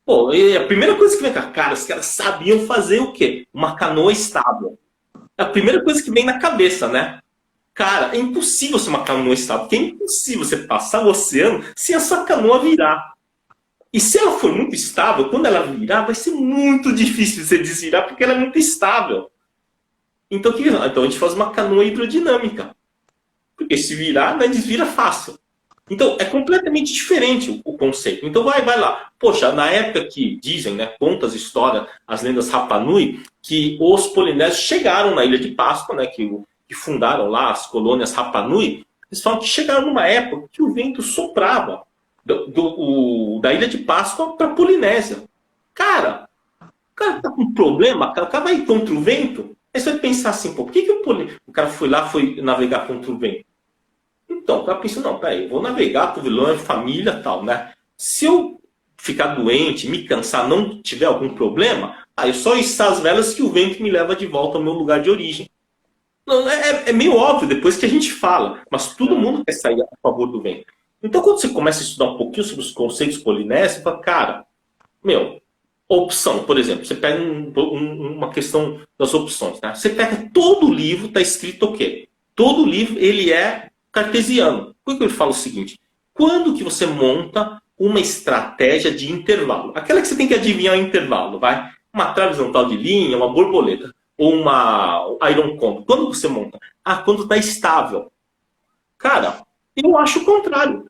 Pô, e a primeira coisa que vem cá, cara, os caras sabiam fazer o quê? Uma canoa estável. É a primeira coisa que vem na cabeça, né? Cara, é impossível ser uma canoa estável, porque é impossível você passar o oceano sem a sua canoa virar. E se ela for muito estável, quando ela virar, vai ser muito difícil de você desvirar, porque ela é muito estável. Então, então a gente faz uma canoa hidrodinâmica. Porque se virar, né, desvira fácil. Então, é completamente diferente o conceito. Então, vai lá. Poxa, na época que dizem, né, conta as histórias, as lendas Rapa Nui, que os polinésios chegaram na Ilha de Páscoa, né, que fundaram lá as colônias Rapa Nui, eles falam que chegaram numa época que o vento soprava da Ilha de Páscoa para a Polinésia. Cara, o cara tá com um problema, o cara vai contra o vento, aí você vai pensar assim, pô, por que o cara foi navegar contra o vento? Então, o cara pensa, não, peraí, eu vou navegar com o vilão, família e tal, né? Se eu ficar doente, me cansar, não tiver algum problema, aí eu só içar as velas que o vento me leva de volta ao meu lugar de origem. Não, é meio óbvio depois que a gente fala, mas todo mundo quer sair a favor do vento. Então, quando você começa a estudar um pouquinho sobre os conceitos polinésios, você fala, cara, opção, por exemplo, você pega uma questão das opções, né? Você pega todo o livro, está escrito o quê? Todo livro, ele é cartesiano. Por que eu falo o seguinte? Quando que você monta uma estratégia de intervalo? Aquela que você tem que adivinhar o intervalo, vai? Uma trave horizontal de linha, uma borboleta, ou uma iron combo. Quando você monta? Quando está estável. Cara, eu acho o contrário.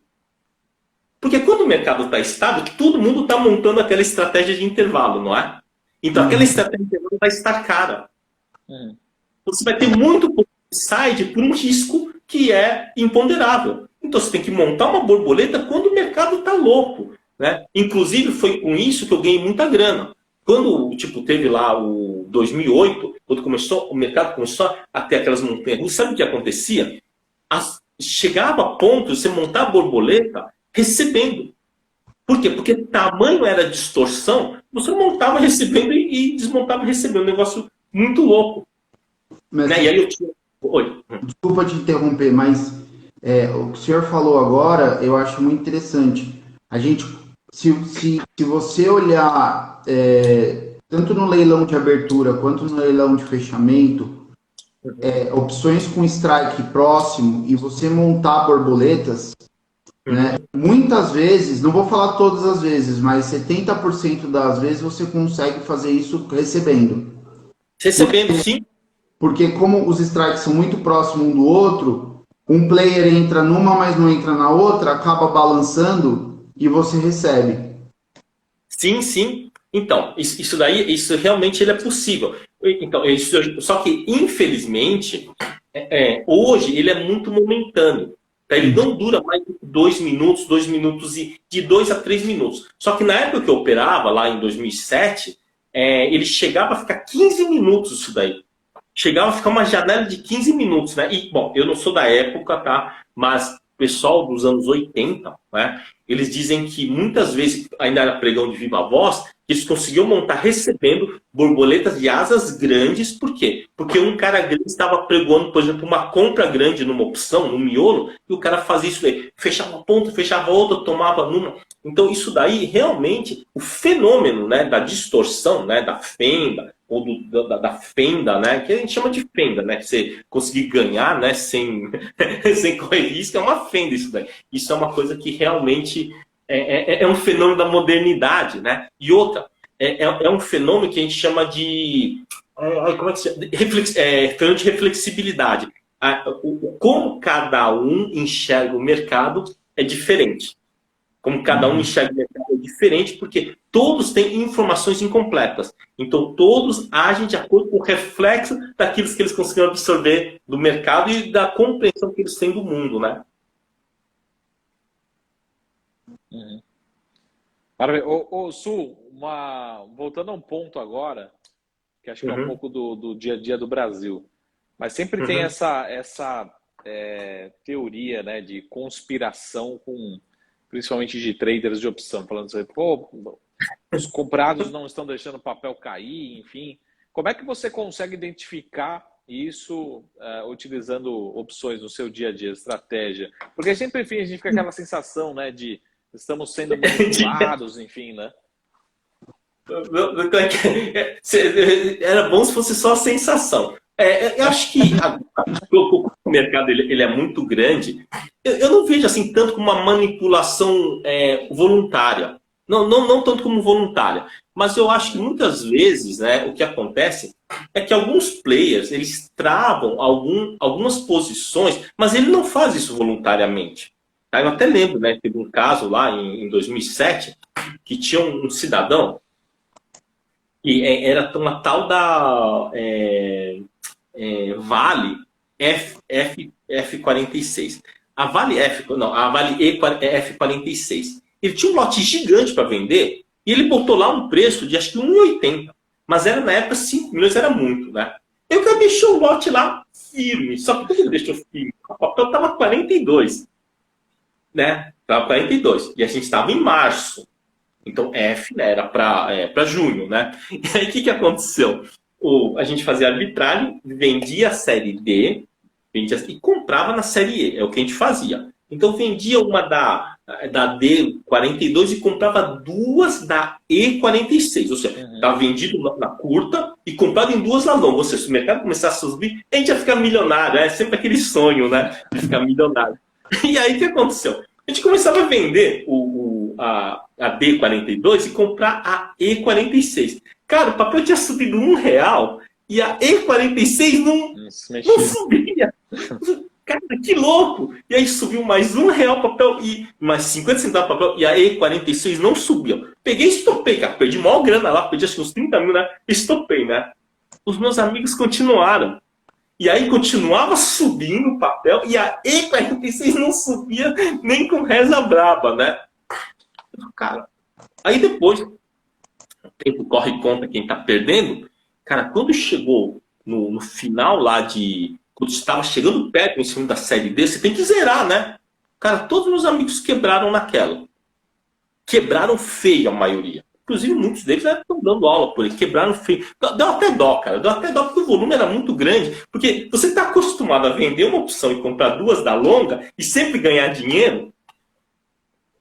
Porque quando o mercado está estável, todo mundo está montando aquela estratégia de intervalo, não é? Então aquela estratégia de intervalo vai estar cara. Você vai ter muito side por um risco que é imponderável. Então você tem que montar uma borboleta quando o mercado está louco. Né? Inclusive foi com isso que eu ganhei muita grana. Quando teve lá o 2008, quando o mercado começou a ter aquelas montanhas, sabe o que acontecia? Chegava a ponto de você montar a borboleta recebendo. Por quê? Porque tamanho era distorção, você montava recebendo e desmontava recebendo. Um negócio muito louco. Mas, né? E aí eu tinha... Oi. Desculpa te interromper, mas o que o senhor falou agora, eu acho muito interessante. A gente, se você olhar tanto no leilão de abertura quanto no leilão de fechamento, opções com strike próximo e você montar borboletas, né? Muitas vezes, não vou falar todas as vezes, mas 70% das vezes você consegue fazer isso recebendo. Recebendo, sim. Porque como os strikes são muito próximos um do outro, um player entra numa, mas não entra na outra, acaba balançando e você recebe. Sim, sim. Então, isso daí, isso realmente ele é possível. Então, só que, infelizmente, hoje ele é muito momentâneo. Tá? Ele não dura mais de 2 minutos e de 2 a 3 minutos. Só que na época que eu operava, lá em 2007, ele chegava a ficar 15 minutos isso daí. Chegava a ficar uma janela de 15 minutos, né? E, bom, eu não sou da época, tá? Mas o pessoal dos anos 80, né? Eles dizem que muitas vezes, ainda era pregão de viva voz, eles conseguiam montar recebendo borboletas de asas grandes. Por quê? Porque um cara grande estava pregoando, por exemplo, uma compra grande numa opção, num miolo, e o cara fazia isso daí. Fechava uma ponta, fechava outra, tomava numa. Então, isso daí, realmente, o fenômeno, né, da distorção, né, da fenda, ou da fenda, né? Que a gente chama de fenda, né? Que você conseguir ganhar, né? Sem, sem correr risco, é uma fenda isso daí. Isso é uma coisa que realmente é um fenômeno da modernidade, né? E outra, é um fenômeno que a gente chama de... como é que se chama? Fenômeno de reflexibilidade. Como cada um enxerga o mercado é diferente. Como cada um enxerga o mercado é diferente, porque todos têm informações incompletas. Então, todos agem de acordo com o reflexo daquilo que eles conseguiram absorver do mercado e da compreensão que eles têm do mundo, né? Uhum. Maravilha. Su, voltando a um ponto agora, que acho que é um pouco do dia a dia do Brasil, mas sempre tem essa teoria, né, de conspiração principalmente de traders de opção, falando assim, pô, os comprados não estão deixando o papel cair, enfim. Como é que você consegue identificar isso utilizando opções no seu dia a dia, estratégia? Porque sempre, enfim, a gente fica com aquela sensação, né, de estamos sendo manipulados, enfim, né? Era bom se fosse só a sensação. Eu acho que o mercado ele é muito grande. Eu não vejo assim tanto como uma manipulação voluntária. Não tanto como voluntária. Mas eu acho que muitas vezes, né, o que acontece é que alguns players eles travam algumas posições, mas ele não faz isso voluntariamente. Tá? Eu até lembro, né, teve um caso lá em 2007 que tinha um cidadão e era uma tal da Vale F46. A Vale E46. Ele tinha um lote gigante para vender e ele botou lá um preço de acho que 1,80. Mas era na época 5 milhões, era muito, né? Eu que deixou o lote lá firme. Só que quando ele deixou firme, o papel estava 42. Né? Estava 42. E a gente estava em março. Então F, né, era para junho, né? E aí o que aconteceu? A gente fazia arbitragem, vendia a série D e comprava na série E. É o que a gente fazia. Então vendia uma da D42 e comprava duas da E46. Ou seja, estava vendido na curta e comprado em duas na longa. Ou seja, se o mercado começasse a subir, a gente ia ficar milionário. É sempre aquele sonho, né? De ficar milionário. E aí o que aconteceu? A gente começava a vender a D42 e comprar a E46. Cara, o papel tinha subido R$1 e a E46 não subia. Cara, que louco! E aí subiu mais R$1 o papel e mais 50 centavos o papel e a E46 não subia. Peguei e estopei, cara. Perdi maior grana lá, perdi acho que uns 30 mil, né? Estopei, né? Os meus amigos continuaram. E aí continuava subindo o papel e a E46 não subia nem com reza braba, né? Cara, aí depois, o tempo corre contra quem tá perdendo. Cara, quando chegou no final lá quando estava chegando perto em cima da série D, você tem que zerar, né? Cara, todos meus amigos quebraram naquela. Quebraram feio a maioria. Inclusive, muitos deles estão dando aula por aí. Quebraram feio. Deu até dó, cara. Deu até dó porque o volume era muito grande. Porque você está acostumado a vender uma opção e comprar duas da longa e sempre ganhar dinheiro.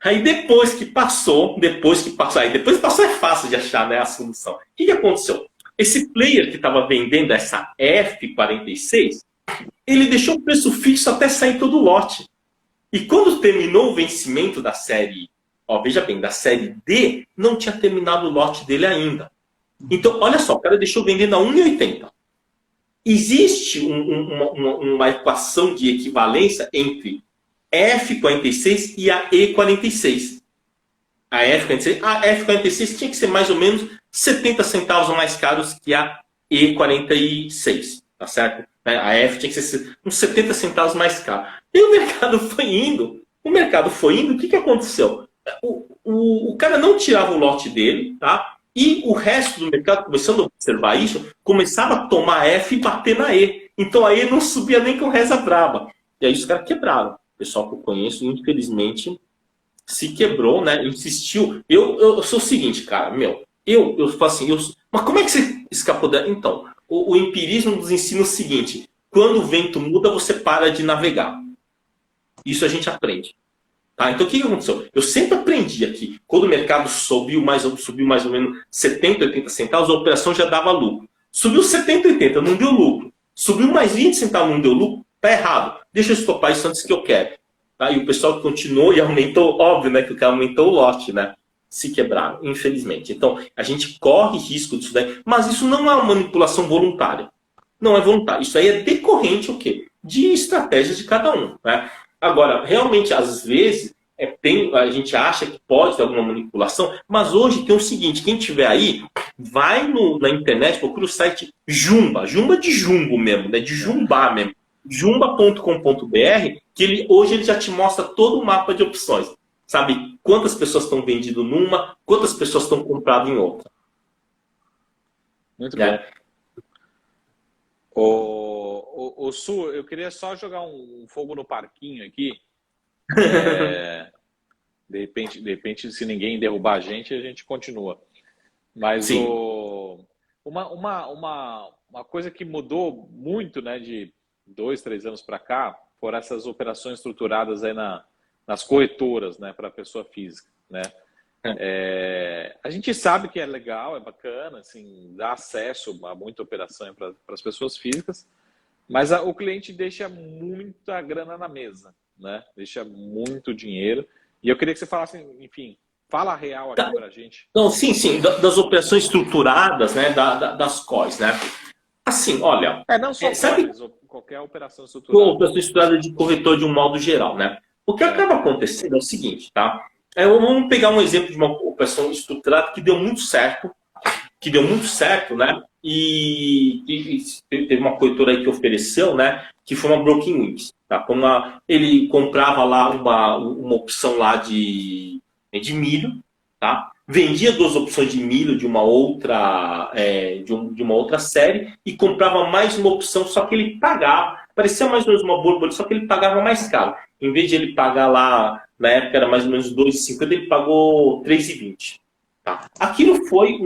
Aí depois que passou é fácil de achar, né, a solução. O que aconteceu? Esse player que estava vendendo essa F46, ele deixou o preço fixo até sair todo o lote. E quando terminou o vencimento da série, veja bem, da série D, não tinha terminado o lote dele ainda. Então, olha só, o cara deixou vendendo a 1,80. Existe uma equação de equivalência entre F46 e a E46. A F46 tinha que ser mais ou menos 70 centavos mais caros que a E46, tá certo? A F tinha que ser uns 70 centavos mais caro. E o mercado foi indo, o que aconteceu? O cara não tirava o lote dele, tá? E o resto do mercado, começando a observar isso, começava a tomar F e bater na E. Então a E não subia nem com reza braba. E aí os caras quebraram. O pessoal que eu conheço, infelizmente, se quebrou, né? Insistiu. Eu sou o seguinte, cara, eu falo assim, mas como é que você escapou dela? Então, o empirismo nos ensina o seguinte: quando o vento muda, você para de navegar. Isso a gente aprende. Tá? Então, o que aconteceu? Eu sempre aprendi aqui, quando o mercado subiu mais ou menos 70, 80 centavos, a operação já dava lucro. Subiu 70, 80, não deu lucro. Subiu mais 20 centavos, não deu lucro, tá errado. Deixa eu estopar isso antes que eu quero. Tá? E o pessoal continuou e aumentou, óbvio, né, que o cara aumentou o lote, né? Se quebraram, infelizmente. Então, a gente corre risco disso daí, mas isso não é uma manipulação voluntária. Não é voluntário. Isso aí é decorrente o quê? De estratégias de cada um. Né? Agora, realmente, às vezes, a gente acha que pode ter alguma manipulação, mas hoje tem o seguinte, quem tiver aí, vai na internet, procura o site Jumba, Jumba de jumbo mesmo, né? De jumbar mesmo, jumba.com.br, que hoje ele já te mostra todo o mapa de opções. Sabe quantas pessoas estão vendidas numa, quantas pessoas estão compradas em outra. Muito bem. O Su, eu queria só jogar um fogo no parquinho aqui. De repente, se ninguém derrubar a gente continua. Mas uma coisa que mudou muito, né, de 2, 3 anos para cá, foram essas operações estruturadas aí nas corretoras, né, para a pessoa física, né? A gente sabe que é legal, é bacana, assim, dá acesso a muita operação para as pessoas físicas, mas o cliente deixa muita grana na mesa, né? Deixa muito dinheiro. E eu queria que você falasse, enfim, fala a real aqui para a gente. Não, sim, das operações estruturadas, né, das COIs, né? Assim, olha... não só sabe, COIs, qualquer operação estruturada. Operação estruturada de corretor de um modo geral, né? O que acaba acontecendo é o seguinte, tá? Vamos pegar um exemplo de uma operação estruturada que deu muito certo, né? E teve uma corretora aí que ofereceu, né? Que foi uma Broken Wings, tá? Ele comprava lá uma opção lá de milho, tá? Vendia 2 opções de milho de uma outra série e comprava mais uma opção, só que ele pagava, parecia mais ou menos uma borboleta, só que ele pagava mais caro. Em vez de ele pagar lá, na época era mais ou menos R$2,50, ele pagou R$3,20. Tá? Aquilo foi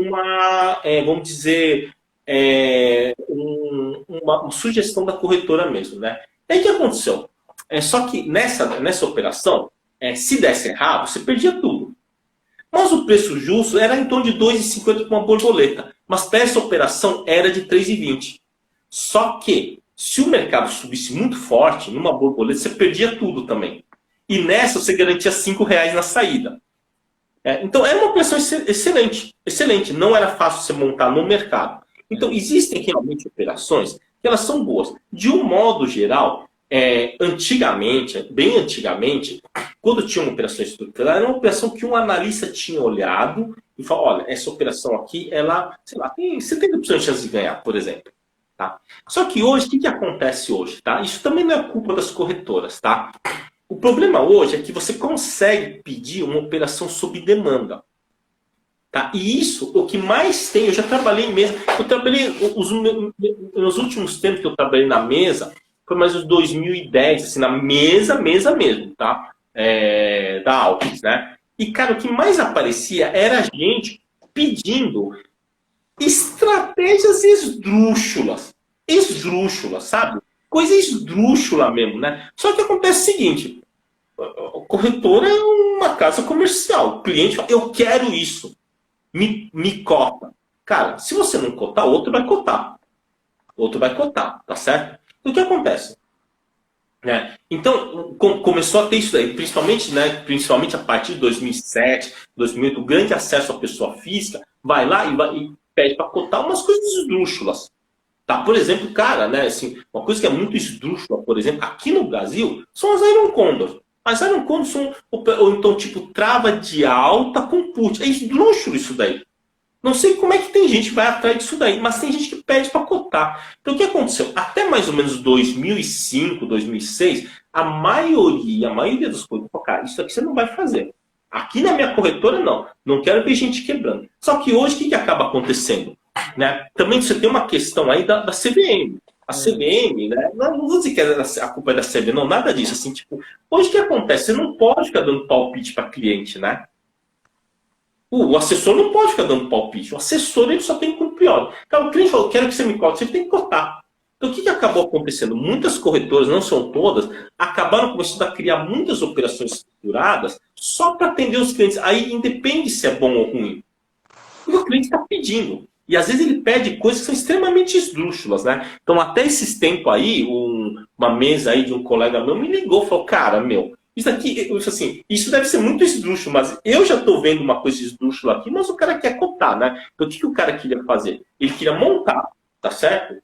vamos dizer, uma sugestão da corretora mesmo, né? E aí o que aconteceu? Só que nessa operação, se desse errado, você perdia tudo. Mas o preço justo era em torno de R$2,50 com uma borboleta. Mas para essa operação era de R$3,20. Só que, se o mercado subisse muito forte, numa borboleta, você perdia tudo também. E nessa você garantia R$5 na saída. Então era uma operação excelente. Excelente. Não era fácil você montar no mercado. Então existem realmente operações que elas são boas. De um modo geral, bem antigamente, quando tinha uma operação estruturada, era uma operação que um analista tinha olhado e falou, olha, essa operação aqui, ela, sei lá, tem 70% de chance de ganhar, por exemplo. Tá? Só que hoje, o que acontece hoje? Tá? Isso também não é culpa das corretoras. Tá? O problema hoje é que você consegue pedir uma operação sob demanda. Tá? E isso, o que mais tem, eu já trabalhei mesmo, nos últimos tempos que eu trabalhei na mesa, foi mais uns 2010, assim, na mesa mesmo, tá? Da Alpes, né? E, cara, o que mais aparecia era gente pedindo estratégias esdrúxulas, sabe? Coisa esdrúxula mesmo, né? Só que acontece o seguinte, o corretor é uma casa comercial, o cliente fala, eu quero isso, me cota. Cara, se você não cotar, outro vai cotar, tá certo? O que acontece? Então, começou a ter isso daí, principalmente a partir de 2007, 2008, o grande acesso à pessoa física, vai lá e pede para cotar umas coisas esdrúxulas. Tá? Por exemplo, cara, né, assim, uma coisa que é muito esdrúxula, por exemplo, aqui no Brasil, são as Iron Condor. As Iron Condor são, ou então, tipo, trava de alta com put. É esdrúxulo isso daí. Não sei como é que tem gente que vai atrás disso daí, mas tem gente que pede para cotar. Então o que aconteceu? Até mais ou menos 2005, 2006, a maioria das coisas, cara, isso aqui você não vai fazer. Aqui na minha corretora, não quero ver gente quebrando. Só que hoje, o que acaba acontecendo? Né? Também você tem uma questão aí da CVM. A CVM, né? Não vou dizer que a culpa é da CVM, não, nada disso. Assim, tipo, hoje o que acontece? Você não pode ficar dando palpite para cliente, né? O assessor não pode ficar dando palpite. O assessor ele só tem que cumprir ordem. Então, o cliente falou, quero que você me cote, você tem que cotar. Então, o que acabou acontecendo? Muitas corretoras, não são todas, acabaram começando a criar muitas operações estruturadas só para atender os clientes. Aí, independe se é bom ou ruim. Porque o cliente está pedindo. E às vezes ele pede coisas que são extremamente esdrúxulas, né? Então até esses tempos aí, uma mesa aí de um colega meu me ligou e falou, cara, meu, isso aqui, assim, isso deve ser muito esdrúxulo, mas eu já estou vendo uma coisa esdrúxula aqui, mas o cara quer cotar, né? Então o que o cara queria fazer? Ele queria montar, tá certo?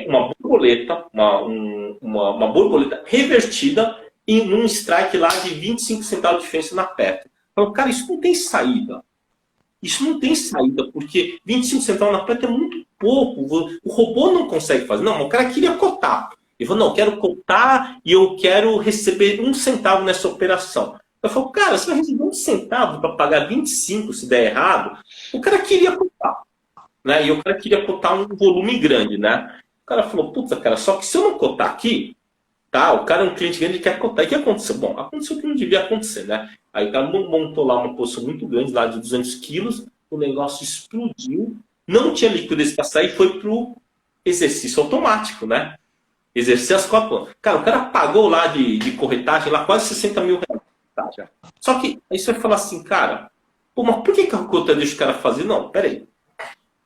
Uma borboleta, uma borboleta revertida num strike lá de 25 centavos de diferença na PET. Falou, cara, isso não tem saída. Isso não tem saída, porque 25 centavos na PET é muito pouco. O robô não consegue fazer. Não, o cara queria cotar. Ele falou, não, eu quero cotar e eu quero receber 1 centavo nessa operação. Eu falo, cara, você vai receber 1 centavo para pagar 25 se der errado? O cara queria cotar. Né? E o cara queria cotar um volume grande, né? O cara falou, puta, cara, só que se eu não cotar aqui, tá? O cara é um cliente grande, ele quer cotar. E o que aconteceu? Bom, aconteceu o que não devia acontecer, né? Aí o cara montou lá uma posição muito grande, lá de 200 quilos, o negócio explodiu, não tinha liquidez para sair, foi pro exercício automático, né? Exercer as cotas. Cara, o cara pagou lá de corretagem, lá quase 60 mil reais. Tá? Só que aí você vai falar assim, cara, pô, mas por que a cota deixa o cara fazer? Não, peraí.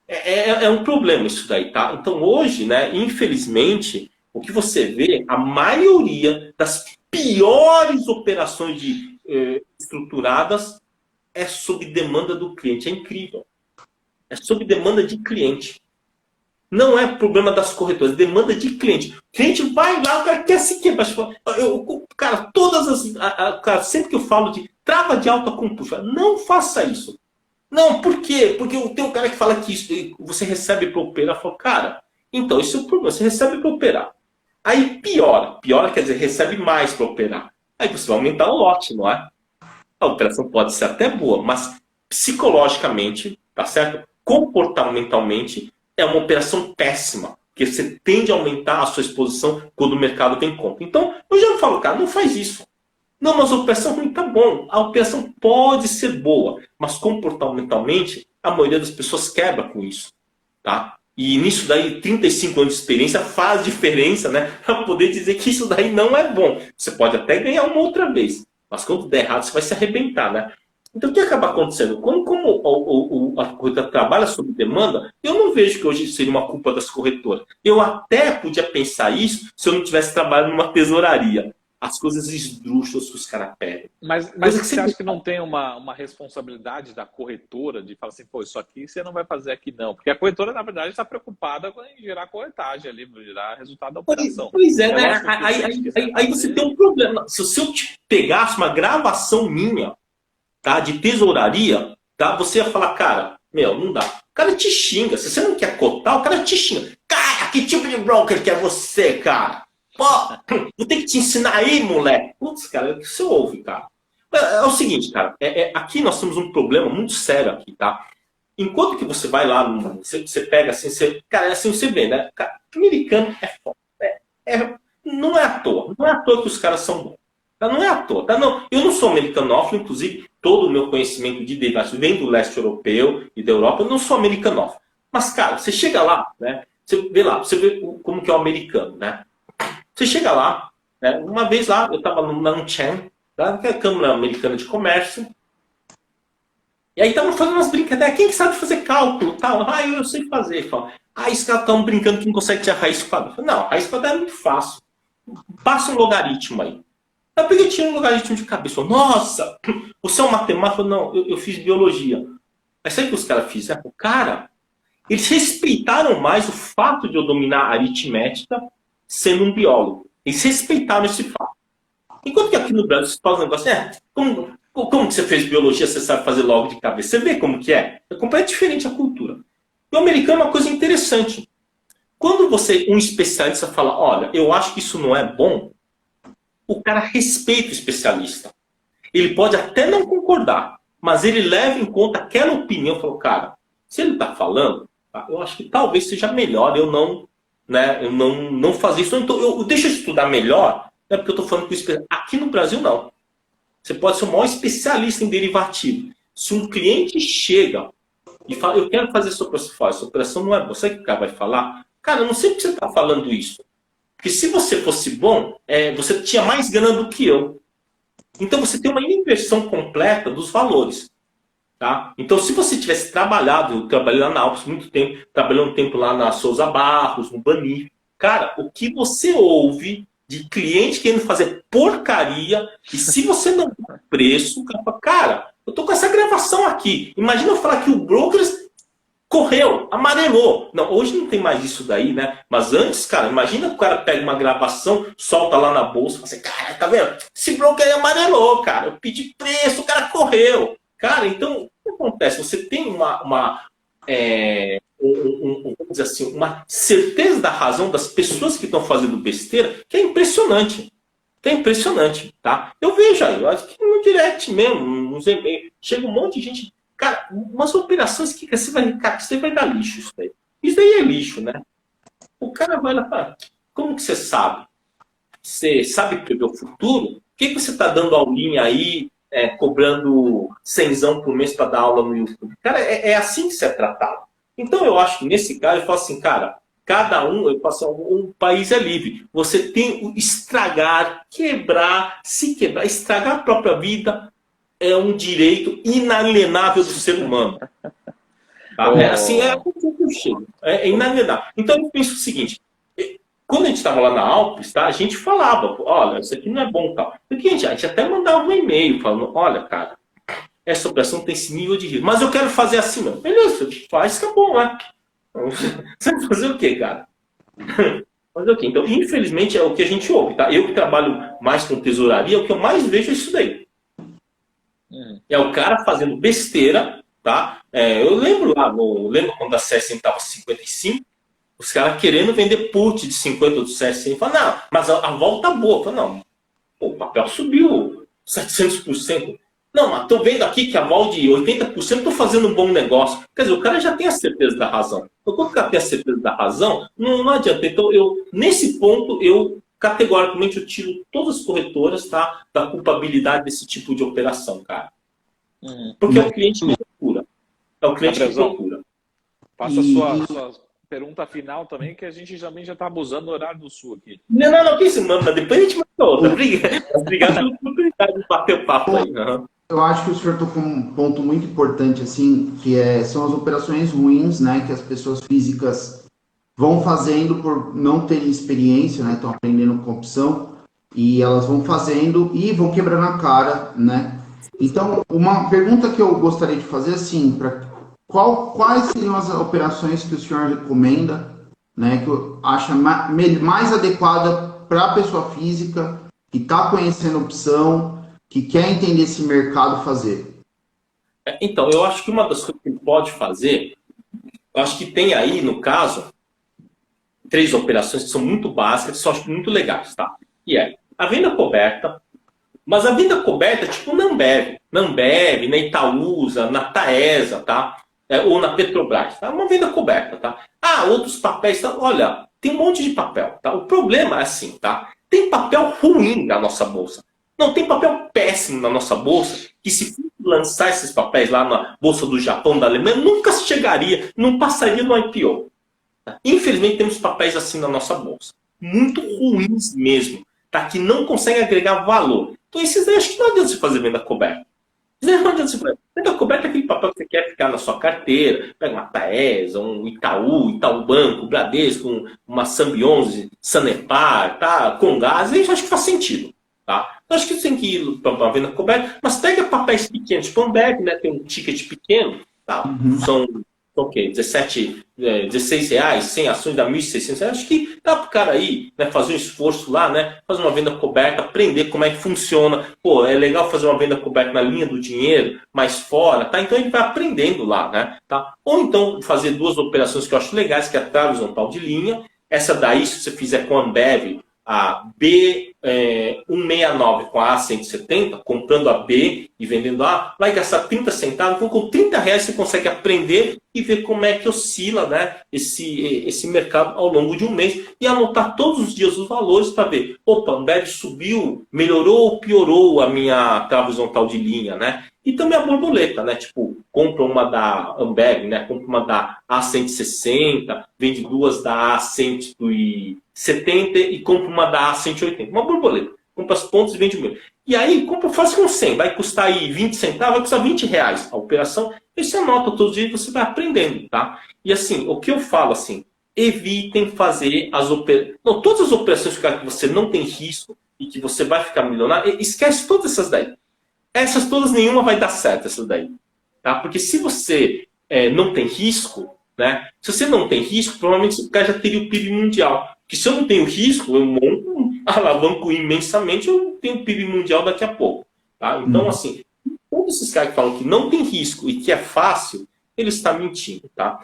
É um problema isso daí, tá? Então hoje, né, infelizmente, o que você vê, a maioria das piores operações estruturadas é sob demanda do cliente. É incrível. É sob demanda de cliente. Não é problema das corretoras, é demanda de cliente. O cliente vai lá, o cara quer se quebrar. Cara, cara, sempre que eu falo de trava de alta com puxa, não faça isso. Não, por quê? Porque tem um cara que fala que isso, você recebe para operar. Fala, cara, então, esse é o problema. Você recebe para operar. Aí piora. Piora quer dizer, recebe mais para operar. Aí você vai aumentar o lote, não é? A operação pode ser até boa, mas psicologicamente, tá certo? Comportamentalmente, é uma operação péssima. Porque você tende a aumentar a sua exposição quando o mercado tem compra. Então, eu já falo, cara, não faz isso. Não, mas a operação ruim tá bom. A operação pode ser boa, mas comportamentalmente, a maioria das pessoas quebra com isso, tá? E nisso daí, 35 anos de experiência faz diferença, né? Para poder dizer que isso daí não é bom. Você pode até ganhar uma outra vez, mas quando der errado, você vai se arrebentar, né? Então, o que acaba acontecendo? Como a corretora trabalha sob demanda, eu não vejo que hoje seria uma culpa das corretoras. Eu até podia pensar isso se eu não tivesse trabalhado numa tesouraria. As coisas esdrúxulas que os caras pedem. Mas você acha que não tem uma responsabilidade da corretora de falar assim, pô, isso aqui você não vai fazer aqui não? Porque a corretora, na verdade, está preocupada em gerar corretagem ali, gerar resultado da operação. Pois é, né? Aí você tem um problema. Se eu te pegasse uma gravação minha, tá, de tesouraria, tá, você ia falar, cara, meu, não dá. O cara te xinga. Se você não quer cotar, o cara te xinga. Cara, que tipo de broker que é você, cara? Pô, vou ter que te ensinar aí, moleque. Putz, cara, o que você ouve, cara? É o seguinte, cara. Aqui nós temos um problema muito sério aqui, tá? Enquanto que você vai lá, você pega assim, cara, assim você vê, né? Cara, americano é foda. Não é à toa. Não é à toa que os caras são bons. Tá? Não é à toa. Tá? Não, eu não sou americanófilo, inclusive, todo o meu conhecimento de derivados vem do leste europeu e da Europa. Eu não sou americanófilo. Mas, cara, você chega lá, né? Você vê lá, você vê como que é o americano, né? Você chega lá, né? Uma vez lá, eu estava no Chan, tá? Que é a Câmara Americana de Comércio, e aí estavam fazendo umas brincadeiras. Quem que sabe fazer cálculo? Tal? Ah, eu sei fazer. Fala. Ah, esses caras estão brincando que não consegue tirar raiz quadrada. Não, raiz quadrada é muito fácil. Passa um logaritmo aí. Eu peguei e tinha um logaritmo de cabeça. Falei, nossa, você é um matemático? Não, eu fiz biologia. Mas sabe o que os caras fizeram? Cara, eles respeitaram mais o fato de eu dominar a aritmética sendo um biólogo. Eles respeitaram esse fato. Enquanto que aqui no Brasil se faz um negócio, como que você fez biologia, você sabe fazer logo de cabeça? Você vê como que é? É completamente diferente a cultura. E o americano é uma coisa interessante. Quando um especialista fala, olha, eu acho que isso não é bom, o cara respeita o especialista. Ele pode até não concordar, mas ele leva em conta aquela opinião e fala, cara, se ele está falando, eu acho que talvez seja melhor eu não fazer isso. Então, eu deixo eu estudar melhor, né, porque eu estou falando com isso. Aqui no Brasil, não. Você pode ser o maior especialista em derivativo. Se um cliente chega e fala, eu quero fazer essa operação, essa operação não é boa. Sabe o que o cara vai falar? Cara, eu não sei por que você está falando isso. Porque se você fosse bom, você tinha mais grana do que eu. Então você tem uma inversão completa dos valores. Tá? Então, se você tivesse trabalhado, eu trabalhei lá na Alpes muito tempo, trabalhei um tempo lá na Souza Barros, no Banif, cara, o que você ouve de cliente querendo fazer porcaria, e se você não dá preço, o cara fala, cara, eu tô com essa gravação aqui. Imagina eu falar que o broker correu, amarelou. Não, hoje não tem mais isso daí, né? Mas antes, cara, imagina que o cara pega uma gravação, solta lá na bolsa, fala assim, cara, tá vendo? Esse broker aí amarelou, cara. Eu pedi preço, o cara correu. Cara, então, o que acontece? Você tem vamos dizer assim, uma certeza da razão das pessoas que estão fazendo besteira que é impressionante. É impressionante, tá? Eu vejo aí, eu acho que no direct mesmo, nos e-mails, chega um monte de gente. Cara, umas operações que você vai, cara, você vai dar lixo isso daí. Isso daí é lixo, né? O cara vai lá, fala, como que você sabe? Você sabe prever o futuro? Por que você está dando aulinha aí, cobrando 100 por mês para dar aula no YouTube? Cara, é assim que você é tratado. Então eu acho que nesse caso, eu falo assim, cara, cada um, eu falo assim, um país é livre. Você tem o estragar, quebrar, se quebrar, estragar a própria vida é um direito inalienável do ser humano. Tá? Assim, é inalienável. Então eu penso o seguinte, quando a gente estava lá na Alpes, tá, a gente falava, olha, isso aqui não é bom, tal. Porque a gente até mandava um e-mail falando, olha, cara, essa operação tem esse nível de risco, mas eu quero fazer assim, não. Beleza, faz, acabou, né? Você vai fazer o quê, cara? Fazer o quê? Então, infelizmente, é o que a gente ouve, tá? Eu que trabalho mais com tesouraria, o que eu mais vejo é isso daí. É o cara fazendo besteira, tá? Eu lembro lá, lembro quando a CSN estava 55, os caras querendo vender put de 50 do CSN. Falaram, não, mas a volta tá boa. Falaram, não, o papel subiu 700%. Não, mas tô vendo aqui que a vol de 80% tô fazendo um bom negócio. Quer dizer, o cara já tem a certeza da razão. Então, quando o cara tem a certeza da razão, não adianta. Então, nesse ponto, categoricamente, eu tiro todas as corretoras, tá, da culpabilidade desse tipo de operação, cara. Porque é o cliente que procura. É o cliente que procura. Faça a sua pergunta final também, que a gente também já está abusando do horário do Sul aqui. Não, que isso, mano. Depois a gente manda outra. Obrigado pela oportunidade de bater o papo aí. Eu acho que o senhor tocou um ponto muito importante, assim, que são as operações ruins, né, que as pessoas físicas vão fazendo por não terem experiência, né, estão aprendendo com opção, e elas vão fazendo e vão quebrando a cara, né. Então, uma pergunta que eu gostaria de fazer, assim, quais seriam as operações que o senhor recomenda, né, que acha mais adequada para a pessoa física que está conhecendo a opção, que quer entender esse mercado fazer? Então, eu acho que uma das coisas que ele pode fazer, eu acho que tem aí, no caso, 3 operações que são muito básicas, que são acho, muito legais, tá? E a venda coberta, mas a venda coberta tipo na Ambev, na Itaúsa, na Taesa, tá? Ou na Petrobras, tá? Uma venda coberta, tá? Outros papéis, tá? Olha, tem um monte de papel, tá? O problema é assim, tá? Tem papel ruim na nossa bolsa. Não, tem papel péssimo na nossa bolsa, que se lançar esses papéis lá na bolsa do Japão, da Alemanha, nunca chegaria, não passaria no IPO. Tá? Infelizmente, temos papéis assim na nossa bolsa. Muito ruins mesmo, tá? Que não conseguem agregar valor. Então, esses daí, acho que não adianta você fazer venda coberta. Não adianta você fazer. Venda coberta é aquele papel que você quer ficar na sua carteira. Pega uma Taesa, um Itaú Banco, Bradesco, uma Sambionze, Sanepar, tá? Comgás, isso acho que faz sentido. Tá? Eu acho que você tem que ir para uma venda coberta, mas pega papéis pequenos, tipo Ambev, né? Tem um ticket pequeno, tá? São o quê? 16 reais, 100 ações dá 1.600 reais. Acho que dá para o cara aí, né, fazer um esforço lá, né, fazer uma venda coberta, aprender como é que funciona. Pô, é legal fazer uma venda coberta na linha do dinheiro, mais fora, tá? Então ele vai aprendendo lá, né? Tá? Ou então fazer 2 operações que eu acho legais, que é a trave horizontal de linha. Essa daí, se você fizer com a Ambev, a B169 com a A170, comprando a B e vendendo a A, vai gastar 30 centavos. Então, com 30 reais você consegue aprender e ver como é que oscila, né, esse mercado ao longo de um mês e anotar todos os dias os valores para ver, opa, a Ambev subiu, melhorou ou piorou a minha trava horizontal de linha, né? E também a borboleta, né? Tipo, compra uma da Ambev, né? Compra uma da A160, vende 2 da A170 e compra uma da A180. Uma borboleta. Compra as pontas e vende o meu. E aí, faz com 100, vai custar aí 20 centavos, vai custar R$ 20 a operação. E você anota todos os dias e você vai aprendendo, tá? E assim, o que eu falo assim, evitem fazer todas as operações que você não tem risco e que você vai ficar milionário, esquece todas essas daí. Essas todas, nenhuma vai dar certo, essas daí. Tá? Porque se você não tem risco, né? Se você não tem risco, provavelmente o cara já teria o PIB mundial. Porque se eu não tenho risco, eu monto, alavanco imensamente, eu tenho o PIB mundial daqui a pouco. Tá? Então, assim, todos esses caras que falam que não tem risco e que é fácil, eles estão mentindo. Tá?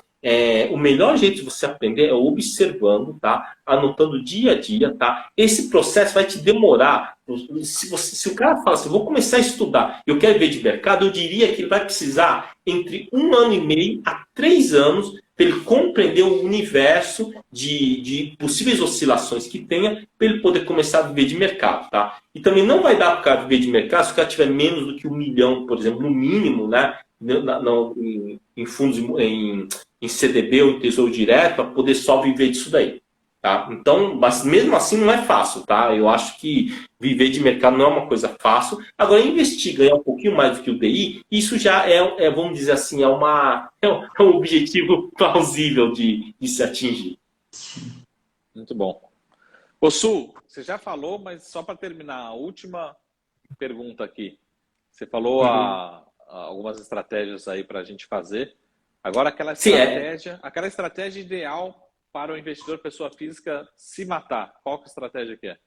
O melhor jeito de você aprender é observando, tá? Anotando dia a dia. Tá? Esse processo vai te demorar. Se o cara fala assim, vou começar a estudar, eu quero ver de mercado, eu diria que ele vai precisar entre 1 ano e meio a 3 anos para ele compreender o universo de possíveis oscilações que tenha, para ele poder começar a viver de mercado. Tá? E também não vai dar para o cara viver de mercado se o cara tiver menos do que 1 milhão, por exemplo, no mínimo, né? Em fundos, em CDB ou em Tesouro Direto, para poder só viver disso daí. Tá? Então, mas mesmo assim não é fácil, tá? Eu acho que viver de mercado não é uma coisa fácil. Agora, investir, ganhar um pouquinho mais do que o DI, isso já vamos dizer assim, é um objetivo plausível de se atingir. Muito bom. Ô Su, você já falou, mas só para terminar, a última pergunta aqui. Você falou algumas estratégias aí para a gente fazer. Agora, aquela estratégia ideal para o investidor pessoa física se matar. Qual que é a estratégia que é?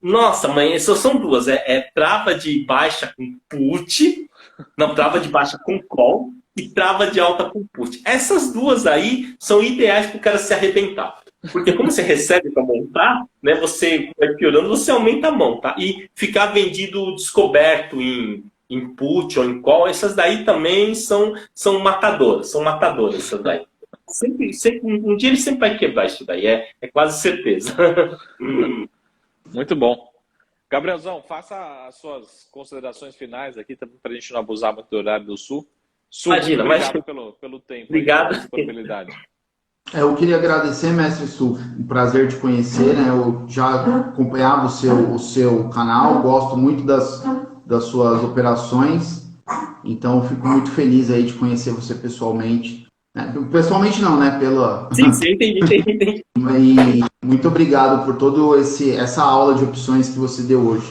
Nossa, mãe, só são duas. Trava de baixa com put, não, trava de baixa com call e trava de alta com put. Essas duas aí são ideais para o cara se arrebentar. Porque como você recebe para montar, né, você vai piorando, você aumenta a mão, tá? E ficar vendido descoberto em put ou em call, essas daí também são matadoras, essas daí. Sempre, um dia ele sempre vai quebrar isso daí, é quase certeza. Muito bom. Gabrielzão, faça as suas considerações finais aqui, também para a gente não abusar muito do horário do Sul. Imagina, obrigado pelo tempo. Obrigado. Pela disponibilidade. Eu queria agradecer, mestre Su, um prazer te conhecer, né? Eu já acompanhava o seu canal, gosto muito das suas operações, então eu fico muito feliz aí de conhecer você pessoalmente. Pessoalmente não, né? Sim, entendi. E muito obrigado por toda essa aula de opções que você deu hoje.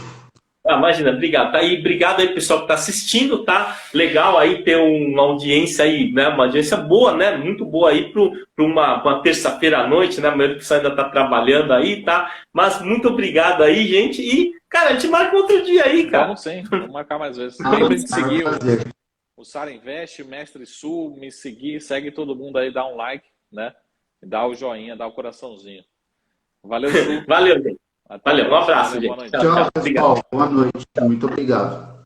Imagina, obrigado. Tá aí, obrigado aí, pessoal que está assistindo, tá? Legal aí ter uma audiência aí, né? Uma audiência boa, né? Muito boa aí para uma terça-feira à noite, né? A maioria do pessoal ainda está trabalhando aí, tá? Mas muito obrigado aí, gente. E, cara, a gente marca outro dia aí, cara. Vamos sim, vamos marcar mais vezes. Lembra de seguir o Sara Invest, Mestre Su, me seguir, segue todo mundo aí, dá um like, né? Dá o joinha, dá o coraçãozinho. Valeu, Su. Valeu, gente. Valeu, um abraço, gente. Tchau, pessoal. Boa noite. Muito obrigado.